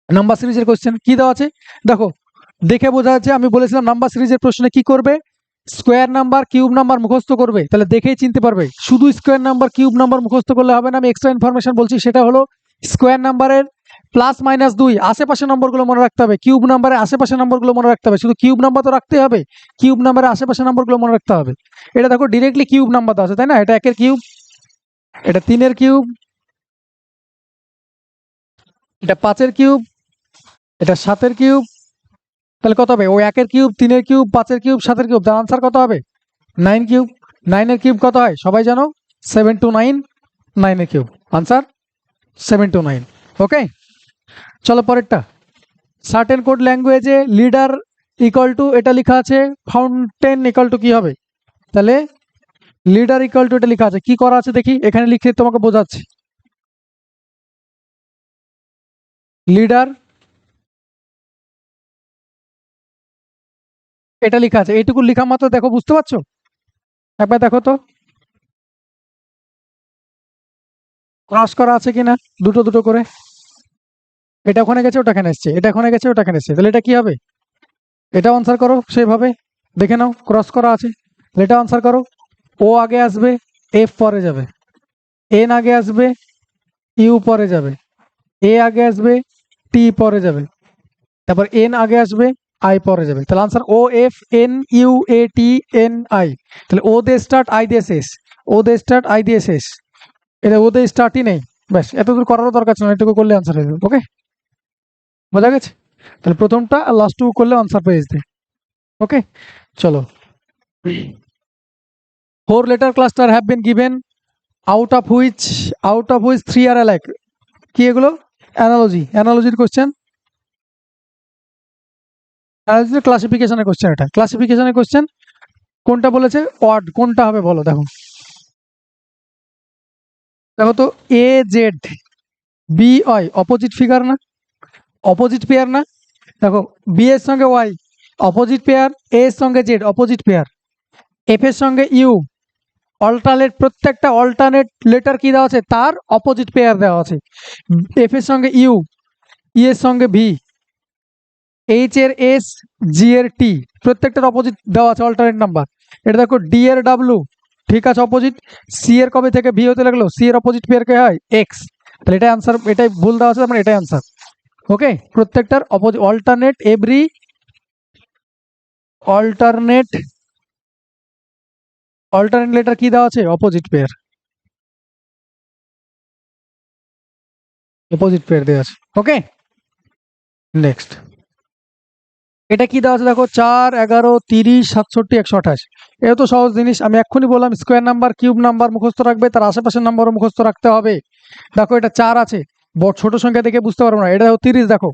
নাম্বার সিরিজের কোশ্চেন কি দেওয়া আছে দেখো, দেখে বোঝা যাচ্ছে। আমি বলেছিলাম নাম্বার সিরিজের প্রশ্নে কি করবে, স্কোয়ার নাম্বার কিউব নাম্বার মুখস্থ করবে, তাহলে দেখেই চিনতে পারবে। শুধু স্কোয়ার নাম্বার কিউব নাম্বার মুখস্থ করলে হবে না, আমি এক্সট্রা ইনফরমেশন বলছি, সেটা হলো স্কোয়ার নাম্বারের +-2 আশেপাশে নম্বরগুলো মনে রাখতে হবে, কিউব নাম্বারের আশেপাশে নম্বরগুলো মনে রাখতে হবে। শুধু কিউব নাম্বার তো রাখতে হবে, কিউব নাম্বারের আশেপাশে নম্বরগুলো মনে রাখতে হবে। এটা দেখো ডিরেক্টলি কিউব নাম্বার দেওয়া আছে, তাই না? এটা 1-এর কিউব, এটা 3-এর কিউব, এটা 5-এর কিউব, এটা 7-এর কিউব। তাহলে কত হবে, ও 1-এর কিউব, 3-এর কিউব, 5-এর কিউব, 7-এর কিউব, তার আনসার কত হবে, 9 কিউব। 9-এর কিউব কত হয় সবাই জানো, 7 to 9, 9-এর কিউব, আনসার 7 to 9। ওকে, চলো পরেরটা, সার্টেন কোড ল্যাঙ্গুয়েজে লিডার ইকুয়াল টু, এটা লেখা আছে ফাউন্টেন ইকুয়াল টু কি হবে, তাহলে লিডার ইকুয়াল টু এটা লেখা আছে, কি করা আছে দেখি, এখানে লিখে তোমাকে বোঝাচ্ছি। লিডার এটা লেখা আছে, এইটুকু লেখা মাত্র দেখো, বুঝতে পারছো? একবার দেখো তো ক্রস করা আছে কিনা, দুটো দুটো করে, এটা ওখানে গেছে ওটা এখানে এসছে, এটা ওখানে গেছে ওটা এখানে এসছে, তাহলে এটা কি হবে, এটা আনসার করো সেইভাবে, দেখে নাও ক্রস করা আছে, এটা আনসার করো। ও আগে আসবে, এফ পরে যাবে, এন আগে আসবে, ইউ পরে যাবে, এ আগে আসবে, টি পরে যাবে, তারপর এন আগে আসবে, আই পরে যাবে। তাহলে answer O F N U A T N I. তাহলে ও দিয়ে স্টার্ট, আই দিয়ে শেষ, ও দিয়ে স্টার্ট, আই দিয়ে শেষ, এটা ও দিয়ে স্টার্টই নেই। ব্যাস এতদূর করারও দরকার ছিল না, এটুকু করলে আনসার হয়ে যাবে। ওকে, বোঝা গেছে? তাহলে প্রথমটা আর লাস্টটুকু করলে আনসার পেয়ে যেতে। ওকে, চলো। 4 letter cluster have been given, out of which 3 are alike. কি এগুলো, অ্যানালজির কোশ্চেন, অ্যানালজির ক্লাসিফিকেশনের কোশ্চেন, এটা ক্লাসিফিকেশনের কোশ্চেন। কোনটা বলেছে অড, কোনটা হবে বলো, দেখো দেখো তো, A Z B Y opposite figure না, অপোজিট পেয়ার না। দেখো বি এর সঙ্গে ওয়াই অপোজিট পেয়ার, এ এর সঙ্গে জেড অপোজিট পেয়ার, এফ এর সঙ্গে ইউ অল্টারনেট, প্রত্যেকটা অল্টারনেট লেটার কি দেওয়া আছে, তার অপোজিট পেয়ার দেওয়া আছে। এফ এর সঙ্গে ইউ, ই এর সঙ্গে ভি, এইচ এর এস, জি এর টি, প্রত্যেকটার অপোজিট দেওয়া আছে অল্টারনেট নাম্বার। এটা দেখো ডি এর ডাব্লু, ঠিক আছে অপোজিট। সি এর কবে থেকে ভি হতে লাগলো, সি এর অপোজিট পেয়ার কে হয় এক্স, তাহলে এটাই আনসার, এটাই ভুল দেওয়া আছে, মানে এটাই আনসার। ওকে, প্রত্যেকটার opposite alternate, every alternate letter কি দেওয়া আছে, অপোজিট পেয়ার, অপোজিট পেয়ার দেওয়া আছে। ওকে, নেক্সট, এটা কি দেওয়া আছে দেখো, 4, 11, 30, 67, 128। এটা তো সহজ জিনিস, আমি এক্ষুনি বললাম স্কোয়ার নাম্বার কিউব নাম্বার মুখস্থ রাখবে, তার আশেপাশের নাম্বারও মুখস্থ রাখতে হবে। দেখো এটা 4 আছে, বড় ছোট সংখ্যা দেখে বুঝতে পারবো না, এটা দেখো 30, দেখো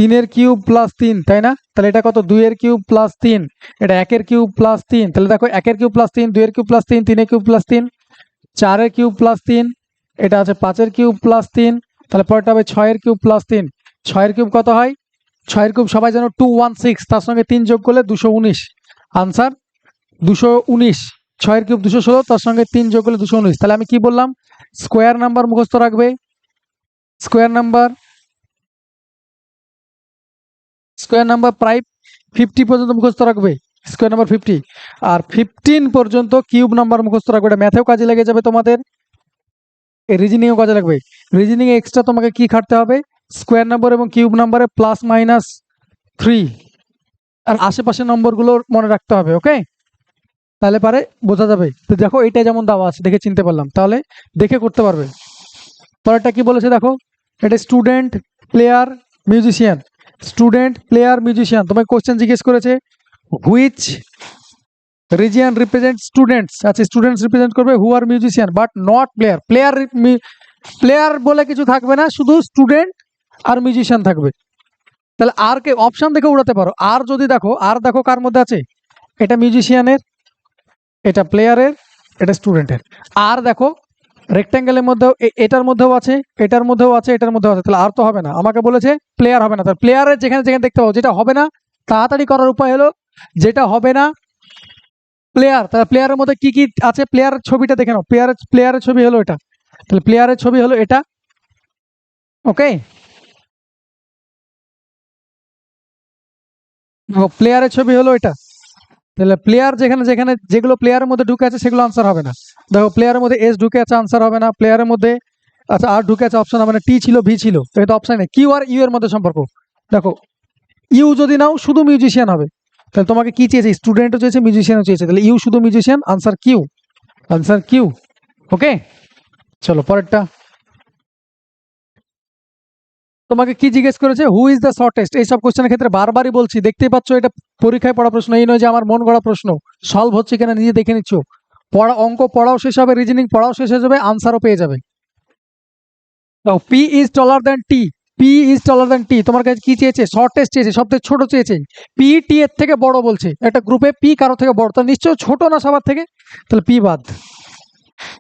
3 কিউব প্লাস 3, তাই না? তাহলে এটা কত? 2 এর কিউব প্লাস 3, এটা 1 এর কিউব প্লাস 3। তাহলে দেখো 1 এর কিউব প্লাস 3, 2 এর কিউব প্লাস 3, 3 এর কিউব প্লাস 3, 4 এর কিউব প্লাস 3, এটা আছে 5 এর কিউব প্লাস 3। তাহলে পরেরটা হবে 6 এর কিউব প্লাস 3। 6 এর কিউব কত হয়? 6 এর কিউব সবাই জানো 216, তার সঙ্গে 3 যোগ করলে 219। আনসার 219। 6 এর কিউব 216, তার সঙ্গে 3 যোগ করলে 219। তাহলে আমি কি বললাম? স্কোয়ার নাম্বার মুখস্থ রাখবে, স্কোয়ার নাম্বার প্রায় 50 পর্যন্ত মুখস্থ রাখবে, স্কোয়ার নাম্বার 50। আর 15 পর্যন্ত কিউব নাম্বার মুখস্থ রাখবে। এটা ম্যাথেও কাজে লেগে যাবে তোমাদের, রিজনিংও কাজে লাগবে। রিজনিং এ এক্সট্রা তোমাকে কি খাটতে হবে? স্কোয়ার নাম্বার এবং কিউব নাম্বারে প্লাস মাইনাস 3 আর আশেপাশে নম্বরগুলো মনে রাখতে হবে। ওকে, তাহলে পারে বোঝা যাবে। তো দেখো এটা যেমন দেওয়া আছে দেখে চিনতে পারলাম, তাহলে দেখে করতে পারবে। পরেরটা কি বলেছে দেখো, এটা student, player, musician. Student, player, musician. তোমাকে কোশ্চেন জিজ্ঞেস করেছে হুইচ রিজিয়ন রিপ্রেজেন্ট স্টুডেন্টস। আচ্ছা, স্টুডেন্টস রিপ্রেজেন্ট করবে, who are musician but not player. Player বলে কিছু থাকবে না, শুধু স্টুডেন্ট আর মিউজিশিয়ান থাকবে। তাহলে আর কে অপশন দেখে উড়াতে পারো। আর যদি দেখো, আর দেখো কার মধ্যে আছে, এটা মিউজিশিয়ানের, এটা প্লেয়ারের, এটা স্টুডেন্টের। আর দেখো রেক্ট্যাঙ্গেলের মধ্যেও, এটার মধ্যেও আছে, এটার মধ্যেও আছে, এটার মধ্যেও আছে। তাহলে আর তো হবে না, আমাকে বলেছে প্লেয়ার হবে না। তাহলে প্লেয়ারের যেখানে যেখানে দেখতে পাবো, যেটা হবে না তাড়াতাড়ি করার উপায় হলো, যেটা হবে না প্লেয়ার, তাহলে প্লেয়ারের মধ্যে কি কি আছে, প্লেয়ারের ছবিটা দেখে নাও। প্লেয়ারের ছবি হলো এটা, তাহলে প্লেয়ারের ছবি হলো এটা। ওকে, প্লেয়ারের ছবি হলো এটা। তাহলে প্লেয়ার যেখানে যেখানে যেগুলো প্লেয়ারের মধ্যে ঢুকে আছে সেগুলো আনসার হবে না। দেখো প্লেয়ারের মধ্যে এস ঢুকে আছে, আনসার হবে না। প্লেয়ারের মধ্যে আচ্ছা আর ঢুকে আছে, অপশন হবে না। টি ছিল, ভি ছিল, এটা তো অপশন নেই। কিউ আর ইউ এর মধ্যে সম্পর্ক দেখো, ইউ যদি নাও শুধু মিউজিশিয়ান হবে। তাহলে তোমাকে কি চেয়েছে? স্টুডেন্টও চেয়েছে, মিউজিশিয়ানও চেয়েছে। তাহলে ইউ শুধু musician, answer Q, answer Q. Okay, চলো পরেরটা। তোমাকে কি জিজ্ঞেস করেছে? Who is the shortest. এইসব কোশ্চেনের ক্ষেত্রে বারবারই বলছি, দেখতেই পাচ্ছ এটা পরীক্ষায় পড়া প্রশ্ন, এই নয় যে আমার মন গড়া প্রশ্ন। সলভ হচ্ছে কিনা নিজে দেখে নিচ্ছ। পড়া, অঙ্ক পড়াও শেষ হবে, রিজনিং পড়াও শেষ হয়ে যাবে, আনসারও পেয়ে যাবে। P is taller than T, P is taller than T. তোমার কাছে কি চেয়েছে? শর্টেস্ট চেয়েছে, সবথেকে ছোট চেয়েছে। পি টি এর থেকে বড় বলছে, একটা গ্রুপে পি কারো থেকে বড়, তা নিশ্চয় ছোট না সবার থেকে, তাহলে পি বাদ।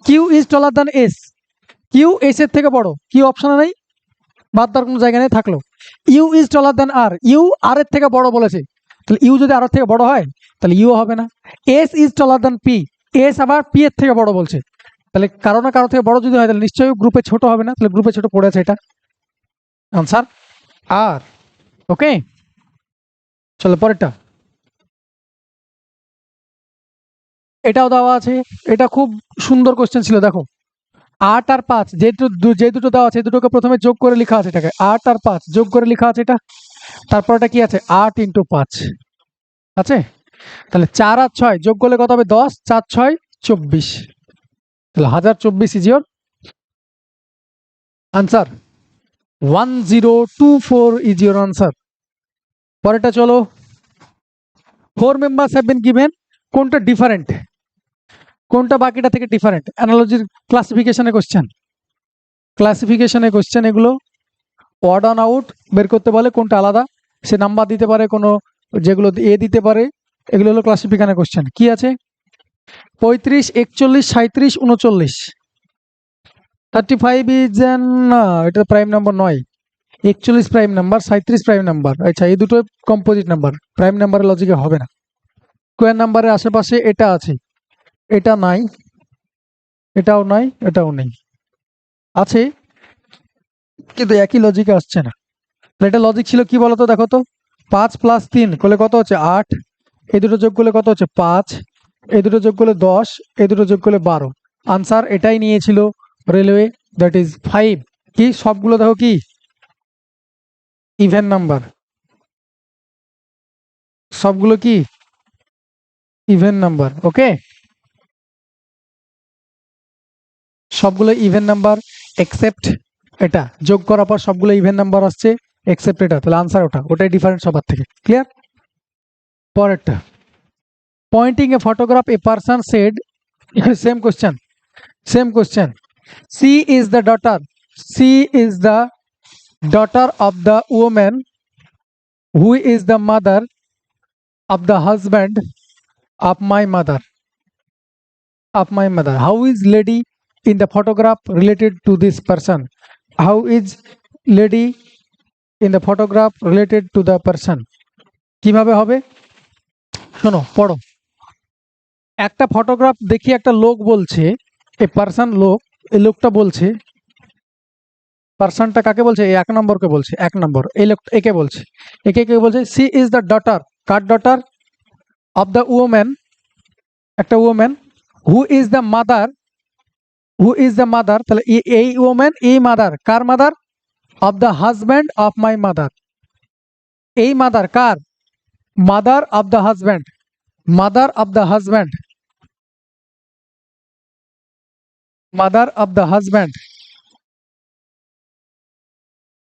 Q is taller than S, Q S এর থেকে বড়, কিউ অপশনে নেই, বাদ দেওয়ার কোনো জায়গা নেই, থাকলো। U is taller than R, U R এর থেকে বড় বলেছে, তাহলে ইউ যদি আর এর থেকে বড় হয় তাহলে ইউ হবে না। S is taller than P, S আবার পি এর থেকে বড় বলছে, তাহলে কারো না কারো থেকে বড় যদি হয় তাহলে নিশ্চয়ই গ্রুপে ছোট হবে না, তাহলে গ্রুপে ছোট পড়েছে, এটা আনসার আর। ওকে, চলো পরেরটা। এটাও দেওয়া আছে, এটা খুব সুন্দর কোশ্চেন ছিল। দেখো 8 আর 5 যে দুটো দেওয়া আছে, দুটোকে প্রথমে যোগ করে লেখা আছে, এটাকে 8 আর 5 যোগ করে লেখা আছে এটা। তারপর এটা কি আছে? 8 ইন্টু 5 আছে। তাহলে 4 আর 6 যোগ করলে কত হবে? 10, 4 6 24। তাহলে 1024 is your answer. 1024 is your answer. পরেরটা চলো। 4 মেম্বার্স হ্যাভ বিন গিভেন, কোনটা ডিফারেন্ট, কোনটা বাকিটা থেকে ডিফারেন্ট? অ্যানালজির ক্লাসিফিকেশনে কোশ্চেন, ক্লাসিফিকেশনে কোশ্চেন এগুলো। অড অন আউট বের করতে বলে, কোনটা আলাদা, সে নাম্বার দিতে পারে, কোনো যেগুলো এ দিতে পারে, এগুলো হলো ক্লাসিফিকেশনের কোশ্চেন। কি আছে? 35, 41, 37, 39। 35 ইজ না, এটা প্রাইম নাম্বার নয়। 41 প্রাইম নাম্বার, 37 প্রাইম নাম্বার। আচ্ছা, এই দুটো কম্পোজিট নাম্বার, প্রাইম নাম্বারের লজিকে হবে না। স্কোয়ার নাম্বারের আশেপাশে এটা আছে, এটা নাই, এটাও নাই, এটাও নেই, আছে কিন্তু একই লজিকে আসছে না। এটা লজিক ছিল কি বলতো? দেখো তো, 5 + 3 করলে কত হচ্ছে? 8। এই দুটো যোগ করলে কত হচ্ছে? 5। এই দুটো যোগ করলে 10, এই দুটো যোগ করলে 12। আনসার এটাই নিয়েছিল রেলওয়ে, দ্যাট ইজ 5। কি সবগুলো দেখো কি ইভেন নাম্বার, সবগুলো কি ইভেন নাম্বার। ওকে, সবগুলো ইভেন নাম্বার এক্সেপ্ট এটা, যোগ করার পর সবগুলো ইভেন নাম্বার আসছে এক্সেপ্ট এটা, তাহলে আনসার ওটা, ওটাই ডিফারেন্ট সবার থেকে। ক্লিয়ার? পরেরটা, pointing a photograph a person said, same question, same question. C is the daughter, C is the daughter of the woman who is the mother of the husband of my mother? How is lady in the photograph related to this person? How is lady in the photograph related to the person? কিভাবে হবে? শোনো, পড়ো। একটা photograph দেখি একটা লোক বলছে, a person লোক, এই লোকটা বলছে, পার্সনটা কাকে বলছে? এই 1 নম্বরকে বলছে, 1 নম্বর এই লোক একে বলছে, একে কে বলছে? সি ইজ দ্য ডটার, কার ডটার? অফ দ্য ওম্যান, একটা woman. Who is the mother, who is the mother, তাহলে এই ওম্যান, এই মাদার, কার mother? Of the husband of my mother. এই মাদার কার? Mother of the husband, mother of the husband, mother of the husband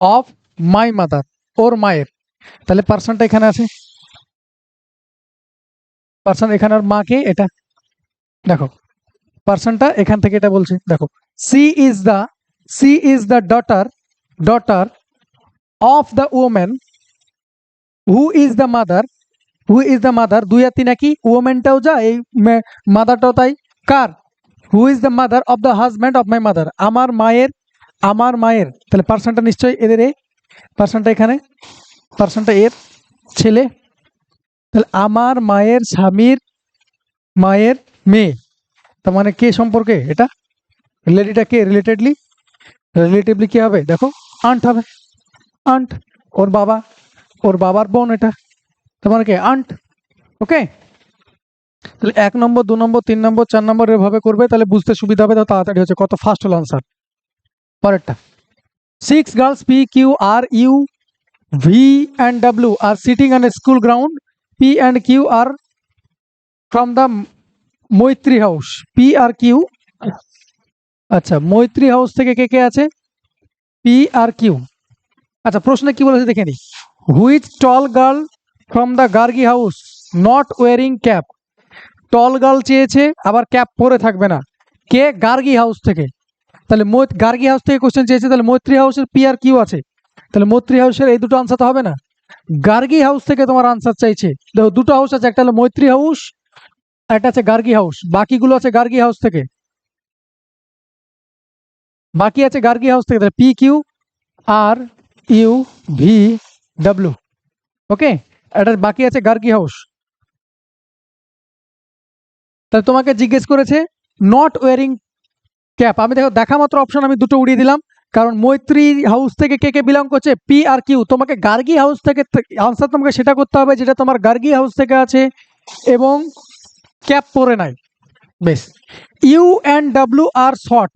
of my mother, ওর মায়ের। তাহলে পার্সনটা এখানে আছে, পার্সন এখানে, আর মাকে এটা দেখো, পার্সনটা এখান থেকে এটা বলছে, দেখো, she is the daughter, daughter of the woman, who is the mother, who is the mother, 2 আর 3 একই, ওম্যানটাও যা, এই মাদারটাও তাই, কার? Who is the mother of the husband of my mother, আমার মায়ের, আমার মায়ের। তাহলে পার্সনটা নিশ্চয়ই এদের, এ পার্সনটা এখানে, পার্সনটা এর ছেলে, তাহলে আমার মায়ের স্বামীর মায়ের মেয়ে, তার মানে কে সম্পর্কে এটা? লেডিটা কে? রিলেটিভলি কি হবে? দেখো, আন্ট হবে, আন্ট, ওর বাবা, ওর বাবার বোন এটা, তার মানে কে? আন্ট। ওকে, তাহলে 1 নম্বর, 2 নম্বর, 3 নম্বর, 4 নম্বর এভাবে করবে, তাহলে বুঝতে সুবিধা হবে, তাড়াতাড়ি হচ্ছে। কত ফাস্ট হলো আনসার। পরেরটা, 6 girls P Q R U V and W are sitting on a school ground. P and Q are from the মৈত্রী হাউস। P আর Q, আচ্ছা, মৈত্রী হাউস থেকে কে কে আছে? P আর Q। আচ্ছা, প্রশ্নে কি বলেছে দেখে নি। Which tall girl from the Gargi house not wearing cap? Tall girl চেয়েছে, আবার ক্যাপ পরে থাকবে না, কে? গার্গি হাউস থেকে। তাহলে গার্গি হাউস থেকে কোশ্চেন চেয়েছে, তাহলে মৈত্রী হাউসের P আর Q আছে, তাহলে মৈত্রী হাউসের এই দুটো আনসার তো হবে না। গার্গি হাউস থেকে তোমার আনসার চাইছে, দেখো দুটো হাউস আছে, একটা হলো মৈত্রী হাউস, একটা আছে গার্গি হাউস, বাকিগুলো আছে গার্গি হাউস থেকে, বাকি আছে গার্গি হাউস থেকে। তাহলে P Q R U V W, ওকে, এটা বাকি আছে গার্গি হাউস। তাহলে তোমাকে জিজ্ঞেস করেছে নট ওয়ারিং ক্যাপ, আমি দেখো দেখা মাত্র অপশন আমি দুটো উড়িয়ে দিলাম, কারণ মৈত্রী হাউস থেকে কে কে বিলং করছে? P আর Q। তোমাকে গার্গি হাউস থেকে আনসার তোমাকে সেটা করতে হবে যেটা তোমার গার্গি হাউস থেকে আছে এবং ক্যাপ পরে নাই। বেশ, U and W are short.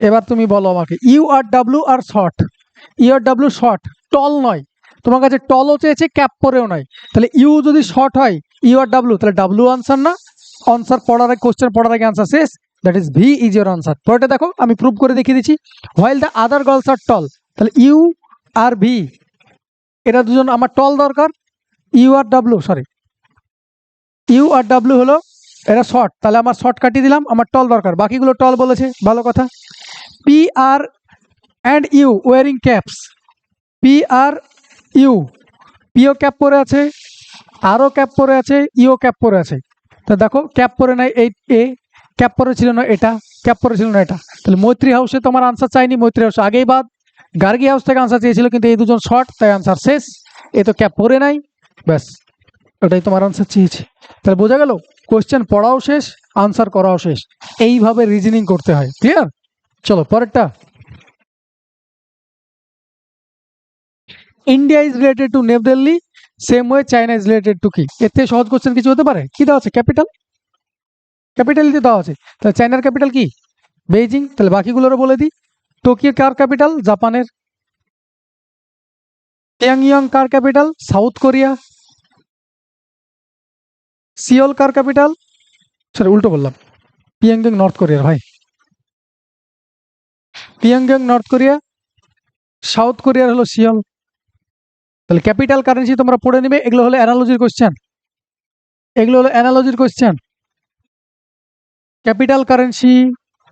এবার তুমি বলো আমাকে, ইউ আর ডাব্লিউ আর শর্ট, ইউ আর ডাব্লিউ শর্ট, টল নয়। তোমার কাছে টলও চেয়েছে, ক্যাপ পরেও নয়, তাহলে ইউ যদি শর্ট হয়, ইউ আর ডাব্লিউ, তাহলে ডাব্লিউ আনসার না? আনসার পড়ার আগে, কোশ্চেন পড়ার আগে আনসার শেষ, that is V is your answer. পরেটা দেখো, আমি প্রুভ করে দেখিয়ে দিচ্ছি। While the other girls are tall, তাহলে ইউ আর ভি, এরা দুজন আমার টল দরকার, ইউ আর ডাব্লিউ, সরি, ইউ আর ডাব্লিউ হলো এরা শর্ট, তাহলে আমার শর্ট কাটিয়ে দিলাম, আমার টল দরকার, বাকিগুলো টল বলেছে, ভালো কথা। P R and U wearing caps, P R U, পিও ক্যাপ পরে আছে, আরও ক্যাপ পরে আছে, ইও ক্যাপ পরে আছে। তো দেখো, ক্যাপ পরে নাই এই এ, ক্যাপ পরে ছিল না এটা, ক্যাপ পরে ছিল না এটা, তাহলে মৈত্রী হাউসে তোমার আনসার চাইনি, মৈত্রী হাউসে আগেই বাদ। গার্গি হাউস থেকে আনসার চেয়েছিল, কিন্তু এই দুজন শর্ট, তাই আনসার শেষ। এ তো ক্যাপ পরে নাই, ব্যাস, ওটাই তোমার আনসার চেয়েছি। তাহলে বোঝা গেল, কোশ্চেন পড়াও শেষ, আনসার করাও শেষ, এইভাবে রিজনিং করতে হয়। ক্লিয়ার? চলো পরেরটা, India is related to new Delhi, same way China is related to কি? এর থেকে সহজ কোশ্চেন কিছু হতে পারে? কি দেওয়া আছে? ক্যাপিটাল, ক্যাপিটালিতে দেওয়া আছে, তাহলে চায়নার ক্যাপিটাল কি? বেইজিং। তাহলে বাকিগুলোরও বলে দিই, টোকিও কার ক্যাপিটাল? জাপানের। পিয়ংইয়ং কার ক্যাপিটাল? South Korea. সিওল কার ক্যাপিটাল? সরি, উল্টো বললাম, পিয়ংইয়ং নর্থ কোরিয়ার ভাই, পিয়ংইয়ং নর্থ কোরিয়া, সাউথ কোরিয়ার হলো সিওল। তাহলে ক্যাপিটাল কারেন্সি তোমরা পড়ে নিবে, এগুলো হলো অ্যানালজির কোশ্চেন, এগুলো হলো অ্যানালজির কোশ্চেন, ক্যাপিটাল কারেন্সি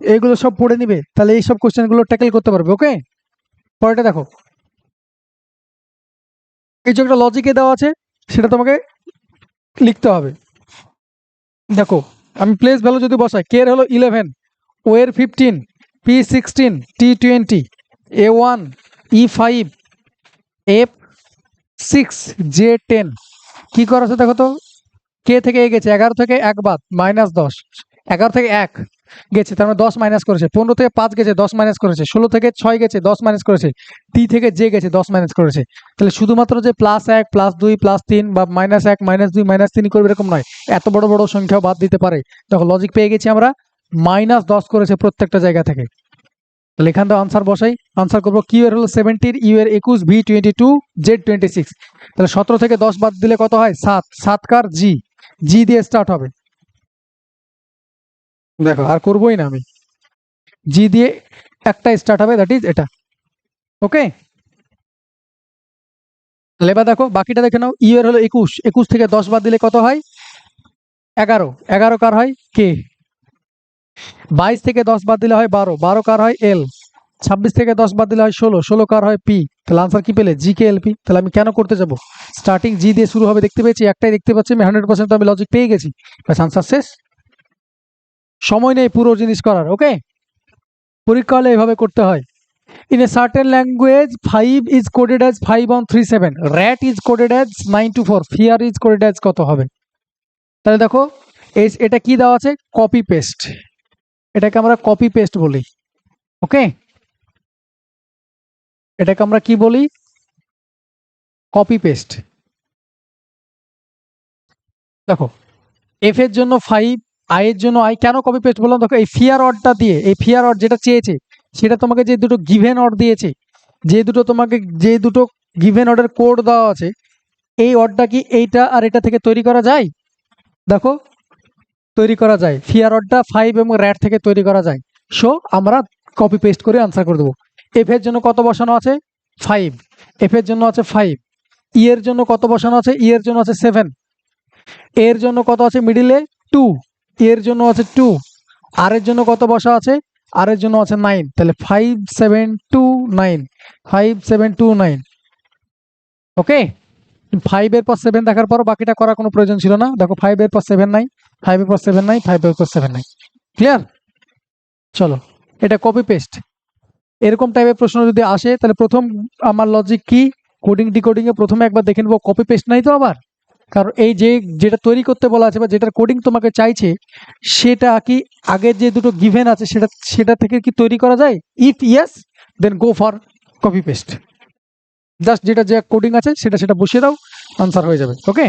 এগুলো সব পড়ে নিবে, তাহলে এই সব কোশ্চেনগুলো ট্যাকেল করতে পারবে। ওকে, পরেরটা দেখো, কিছু একটা লজিকে দেওয়া আছে, সেটা তোমাকে লিখতে হবে। দেখো আমি প্লেস ভ্যালু যদি বসাই, কে এর হলো 11, ও এর 15, পি 16, টি 20, A1, E5, F6, J10। কি করা আছে দেখো তো, কে থেকে এ গেছে 11 থেকে 1 বাদ -10, 11 থেকে 1 গেছে তার মানে 10 মাইনাস করেছে, 15 থেকে 5 গেছে 10 মাইনাস করেছে, 16 থেকে 6 গেছে 10 মাইনাস করেছে, টি থেকে জে গেছে 10 মাইনাস করেছে। তাহলে শুধুমাত্র যে +1 +2 +3 বা -1 -2 -3 করবে এরকম নয়, এত বড় বড় সংখ্যাও বাদ দিতে পারে। দেখো লজিক পেয়ে গেছি আমরা, -10 করেছে প্রত্যেকটা জায়গা থেকে। তাহলে এখান থেকে আনসার বসাই, আনসার করবো কিউ এর হলো 17, ইউ এর 21, ভি 22, জেড 26। তাহলে 17 থেকে 10 বাদ দিলে কত হয় 7, 7 কার জি, জি দিয়ে স্টার্ট হবে। দেখো আর করবোই না আমি, জি দিয়ে একটা স্টার্ট হবে, দ্যাট ইজ এটা। ওকে, তাহলে এবার দেখো বাকিটা দেখে নাও, ইউ এর হলো 21, 21 থেকে 10 বাদ দিলে কত হয় 11, 11 কার হয় কে, 22 থেকে 10 বাদ দিলে হয় 12, 12 কার হয় এল, 26 থেকে 10 বাদ দিলে হয় 16, 16 কার হয় পি। তাহলে আনসার কি পেলে, জি কে এল পি। তাহলে আমি কেন করতে যাব, স্টার্টিং জি দিয়ে শুরু হবে দেখতে পেয়েছি, একটাই দেখতে পাচ্ছি আমি, 100% তো আমি লজিক পেয়ে গেছি, ব্যাস আনসার শেষ। সময় নেই পুরো জিনিস করার। ওকে, পরীক্ষা হলে এইভাবে করতে হয়। In a certain language, 5 is coded as 5137, rat is coded as 924, fear is coded as কত হবে। তাহলে দেখো এটা কি দেওয়া আছে, কপি পেস্ট, এটাকে আমরা কপি পেস্ট বলি। ওকে, এটাকে আমরা কি বলি, কপি পেস্ট। দেখো এফ এর জন্য 5, আই এর জন্য আই, কেন কপি পেস্ট বললাম, দেখো এই ফিয়ার অডটা দিয়ে, এই ফিয়ার অড যেটা চেয়েছে সেটা তোমাকে যে দুটো গিভেন অড দিয়েছে, যে দুটো গিভেন অর্ডের কোড দেওয়া আছে, এই অডটা কি এইটা আর এটা থেকে তৈরি করা যায়, দেখো তৈরি করা যায়, ফিয়ার অডটা 5 এবং র্যাট থেকে তৈরি করা যায়। সো আমরা কপি পেস্ট করে আনসার করে দেবো। এফ এর জন্য কত বসানো আছে 5, এফ এর জন্য আছে 5, ই এর জন্য কত বসানো আছে, ই এর জন্য আছে 7, এর জন্য কত আছে মিডিলে 2, এর জন্য আছে 2, আর এর জন্য কত বসা আছে, আর এর জন্য আছে 9। তাহলে 5 7 2 9, 5 7 2 9। ওকে, 5 এর পর 7 দেখার পর বাকিটা করার কোনো প্রয়োজন ছিল না। দেখো 5 এর পর 7 নাই, 5 এর পর 7 নাই, 5 এর পর 7 নাই। ক্লিয়ার, চলো এটা কপি পেস্ট। এরকম টাইপের প্রশ্ন যদি আসে তাহলে প্রথম আমার লজিক কি, কোডিং ডিকোডিং এ প্রথমে একবার দেখে নেবো কপি পেস্ট নাই তো আবার, কারণ এই যে যেটা তৈরি করতে বলা আছে বা যেটার কোডিং তোমাকে চাইছে সেটা কি আগের যে দুটো গিভেন আছে সেটা থেকে কি তৈরি করা যায়, if yes then go for copy paste. Just যেটা যে কোডিং আছে সেটা বসিয়ে দাও, আনসার হয়ে যাবে। ওকে,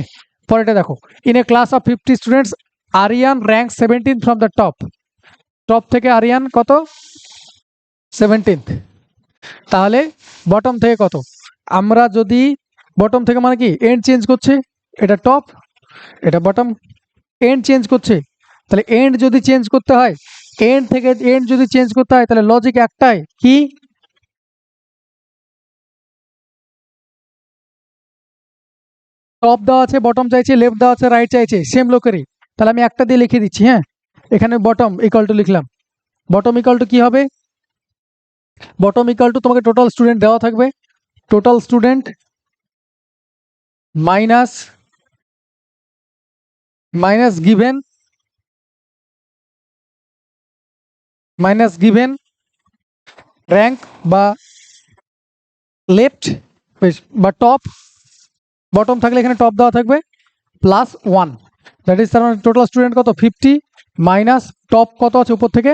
পরেরটা দেখো, in a class of 50 students, Aryan rank 17 from the top, top থেকে আরিয়ান কত 17th, তাহলে বটম থেকে কত, আমরা যদি বটম থেকে মানে কি এন্ড চেঞ্জ করছে, এটা টপ এটা বটম, এন্ড চেঞ্জ করছে, তাহলে এন্ড যদি চেঞ্জ করতে হয়, এন্ড থেকে এন্ড যদি চেঞ্জ করতে হয় তাহলে লজিক একটাই কি, টপ দেওয়া আছে বটম চাইছে, লেফট দেওয়া আছে রাইট চাইছে, সেম লোকেরই। তাহলে আমি একটা দিয়ে লিখে দিচ্ছি, হ্যাঁ এখানে বটম ইকুয়াল টু লিখলাম, বটম ইকুয়াল টু কি হবে, বটম ইকুয়াল টু তোমাকে টোটাল স্টুডেন্ট দেওয়া থাকবে, total student minus minus given, minus given rank বা লেফট বা টপ, বটম থাকলে এখানে টপ দেওয়া থাকবে +1, দ্যাট ইজ তার মানে টোটাল স্টুডেন্ট কত 50 মাইনাস টপ কত আছে উপর থেকে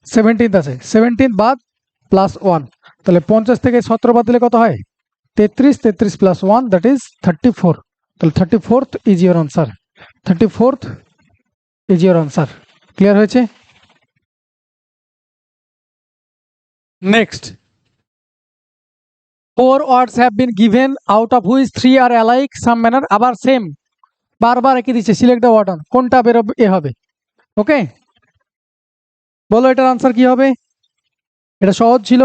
17 আছে, 17 বাদ +1, তাহলে 50 থেকে 17 বাদ দিলে কত হয় 33, 33 + 1 দ্যাট ইজ 34। তাহলে 34th is your answer, 34th is your answer. Clear হয়েছে? Next, 4 words have been given out of which 3 are alike some manner, আবার সেম বারবার একই দিচ্ছে, সিলেক্ট দ্য ওয়ার্ড, কোনটা বেরোবে এ হবে। ওকে, বলো এটার আনসার কি হবে, এটা সহজ ছিল।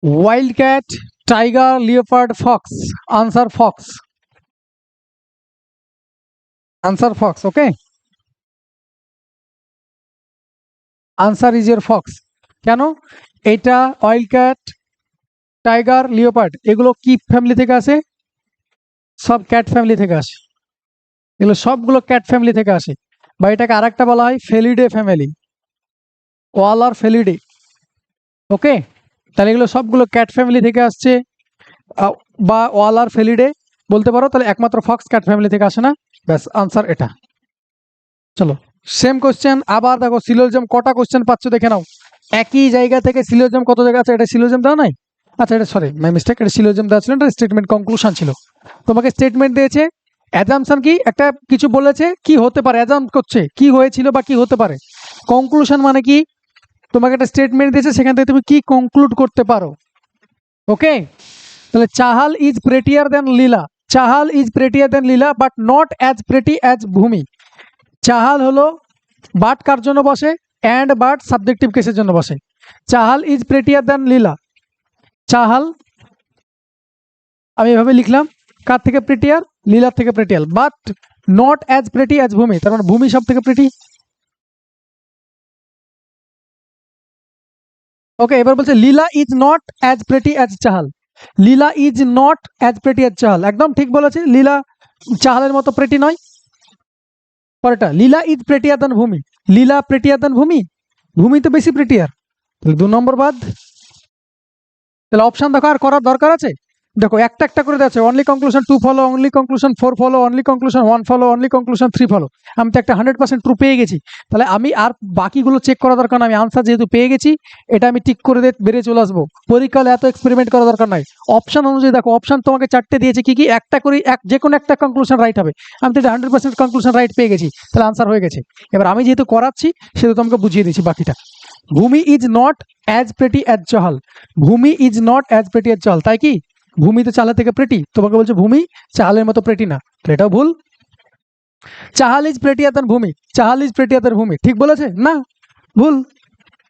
Wild cat, tiger, leopard, Fox, answer Fox, answer Fox. Okay, answer is year Fox. কেন, এটা ওয়াইল্ড ক্যাট, টাইগার, লিওপার্ড এগুলো কি ফ্যামিলি থেকে আসে? সব ক্যাট ফ্যামিলি থেকে আসে। এগুলো সবগুলো ক্যাট ফ্যামিলি থেকে আসে। বা এটাকে আরেকটা বলা হয় ফেলিডে ফ্যামিলি, ওয়ালার ফেলিডে। ওকে, তাহলে এগুলো সবগুলো ক্যাট ফ্যামিলি থেকে আসছে বা ওয়ালার ফেলিডে বলতে পারো। তাহলে একমাত্র ফক্স ক্যাট ফ্যামিলি থেকে আসে না। ব্যাস, আনসার এটা। চলো সেম কোশ্চেন আবার দেখো, সিলোজিয়াম কটা কোশ্চেন পাচ্ছ দেখে নাও। একই জায়গা থেকে সিলোজিয়াম কত জায়গা আছে? এটা সিলোজিয়াম দেওয়া নাই। আচ্ছা, এটা সরি মাই মিস্টেক, এটা সিলোজিয়াম দেওয়া ছিল, এটা স্টেটমেন্ট কনক্লুশন ছিল। তোমাকে স্টেটমেন্ট দিয়েছে, অ্যাজাম্পশন কি একটা কিছু বলেছে কি হতে পারে, অ্যাজাম্প করছে কি হয়েছিল বা কি হতে পারে। কনক্লুশন মানে কি, তোমাকে একটা স্টেটমেন্ট দিয়েছে, সেখান থেকে তুমি কি কনক্লুড করতে পারো। ওকে, তাহলে Chahal is prettier than Leela. Chahal is prettier than Leela but not as pretty as Bhumi. Chahal হলো বাট কার জন্য বসে? অ্যান্ড বাট সাবজেক্টিভ কেসের জন্য বসে। Chahal is prettier than Leela. Chahal আমি এভাবে লিখলাম, কার থেকে প্রেটিয়ার? লীলার থেকে prettier. But not as pretty as Bhumi, তার মানে ভূমি সব থেকে প্রেটি। ওকে, এবার বলছে Leela is not as pretty as Chahal. Leela is not as pretty as Chahal, একদম ঠিক বলেছে। লীলা চাহালের মতো প্রেটি নয়। পরেরটা, লীলা ইজ প্রেটিয়ার দেন ভূমি। লীলা প্রেটিয়ার দেন ভূমি, ভূমি তো বেশি প্রেটিয়ার। তাহলে 2 নম্বর বাদ। তাহলে অপশন দেখো, আর করার দরকার আছে? দেখো একটা একটা করে দেওয়া আছে, only conclusion 2 follow, only conclusion 4 follow, only conclusion 1 follow, only conclusion 3 follow. আমি তো একটা 100% ট্রু পেয়ে গেছি। তাহলে আমি আর বাকিগুলো চেক করা দরকার না, আমি আনসার যেহেতু পেয়ে গেছি, এটা আমি টিক করে দিয়ে বেরিয়ে চলে আসবো। পরীক্ষায় এত এক্সপেরিমেন্ট করা দরকার নাই। অপশন অনুযায়ী দেখো, অপশন তোমাকে 4টে দিয়েছে, কি কি? একটা করে যে কোনো একটা কনক্লুশন রাইট হবে। আমি তো 100% কনক্লুশন রাইট পেয়ে গেছি, তাহলে আনসার হয়ে গেছে। এবার আমি যেহেতু করাচ্ছি, সেহেতু তোমাকে বুঝিয়ে দিচ্ছি বাকিটা। Bhumi is not as pretty as Chahal. Bhumi is not as pretty as Chahal, তাই কি? ভূমি তো চাহালের থেকে প্রেটি, তোমাকে বলছে ভূমি চাহালের মতো প্রেটি না, এটাও ভুল। চাহাল ইজ প্রেটিয়ার দেন ভূমি, চাহাল ইজ প্রেটিয়ার দেন ভূমি, ঠিক বলেছে না? ভুল।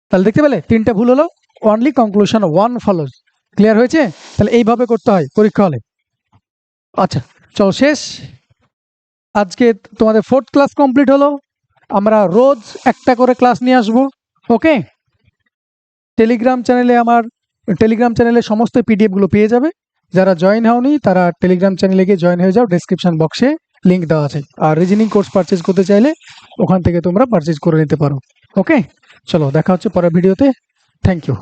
তাহলে দেখতে পেলে 3টে ভুল হলো। Only conclusion 1 follows. ক্লিয়ার হয়েছে? তাহলে এইভাবে করতে হয় পরীক্ষা হলে। আচ্ছা চলো, শেষ। আজকে তোমাদের 4th ক্লাস কমপ্লিট হলো। আমরা রোজ একটা করে ক্লাস নিয়ে আসবো। ওকে, টেলিগ্রাম চ্যানেলে সমস্ত পিডিএফগুলো পেয়ে যাবে। যারা জয়েন হওনি তারা টেলিগ্রাম চ্যানেলে গিয়ে জয়েন হয়ে যাও, ডেসক্রিপশন বক্সে লিঙ্ক দেওয়া আছে। আর রিজনিং কোর্স পারচেজ করতে চাইলে ওখান থেকে তোমরা পারচেজ করে নিতে পারো। ওকে, চলো দেখা হচ্ছে পরের ভিডিওতে। Thank you.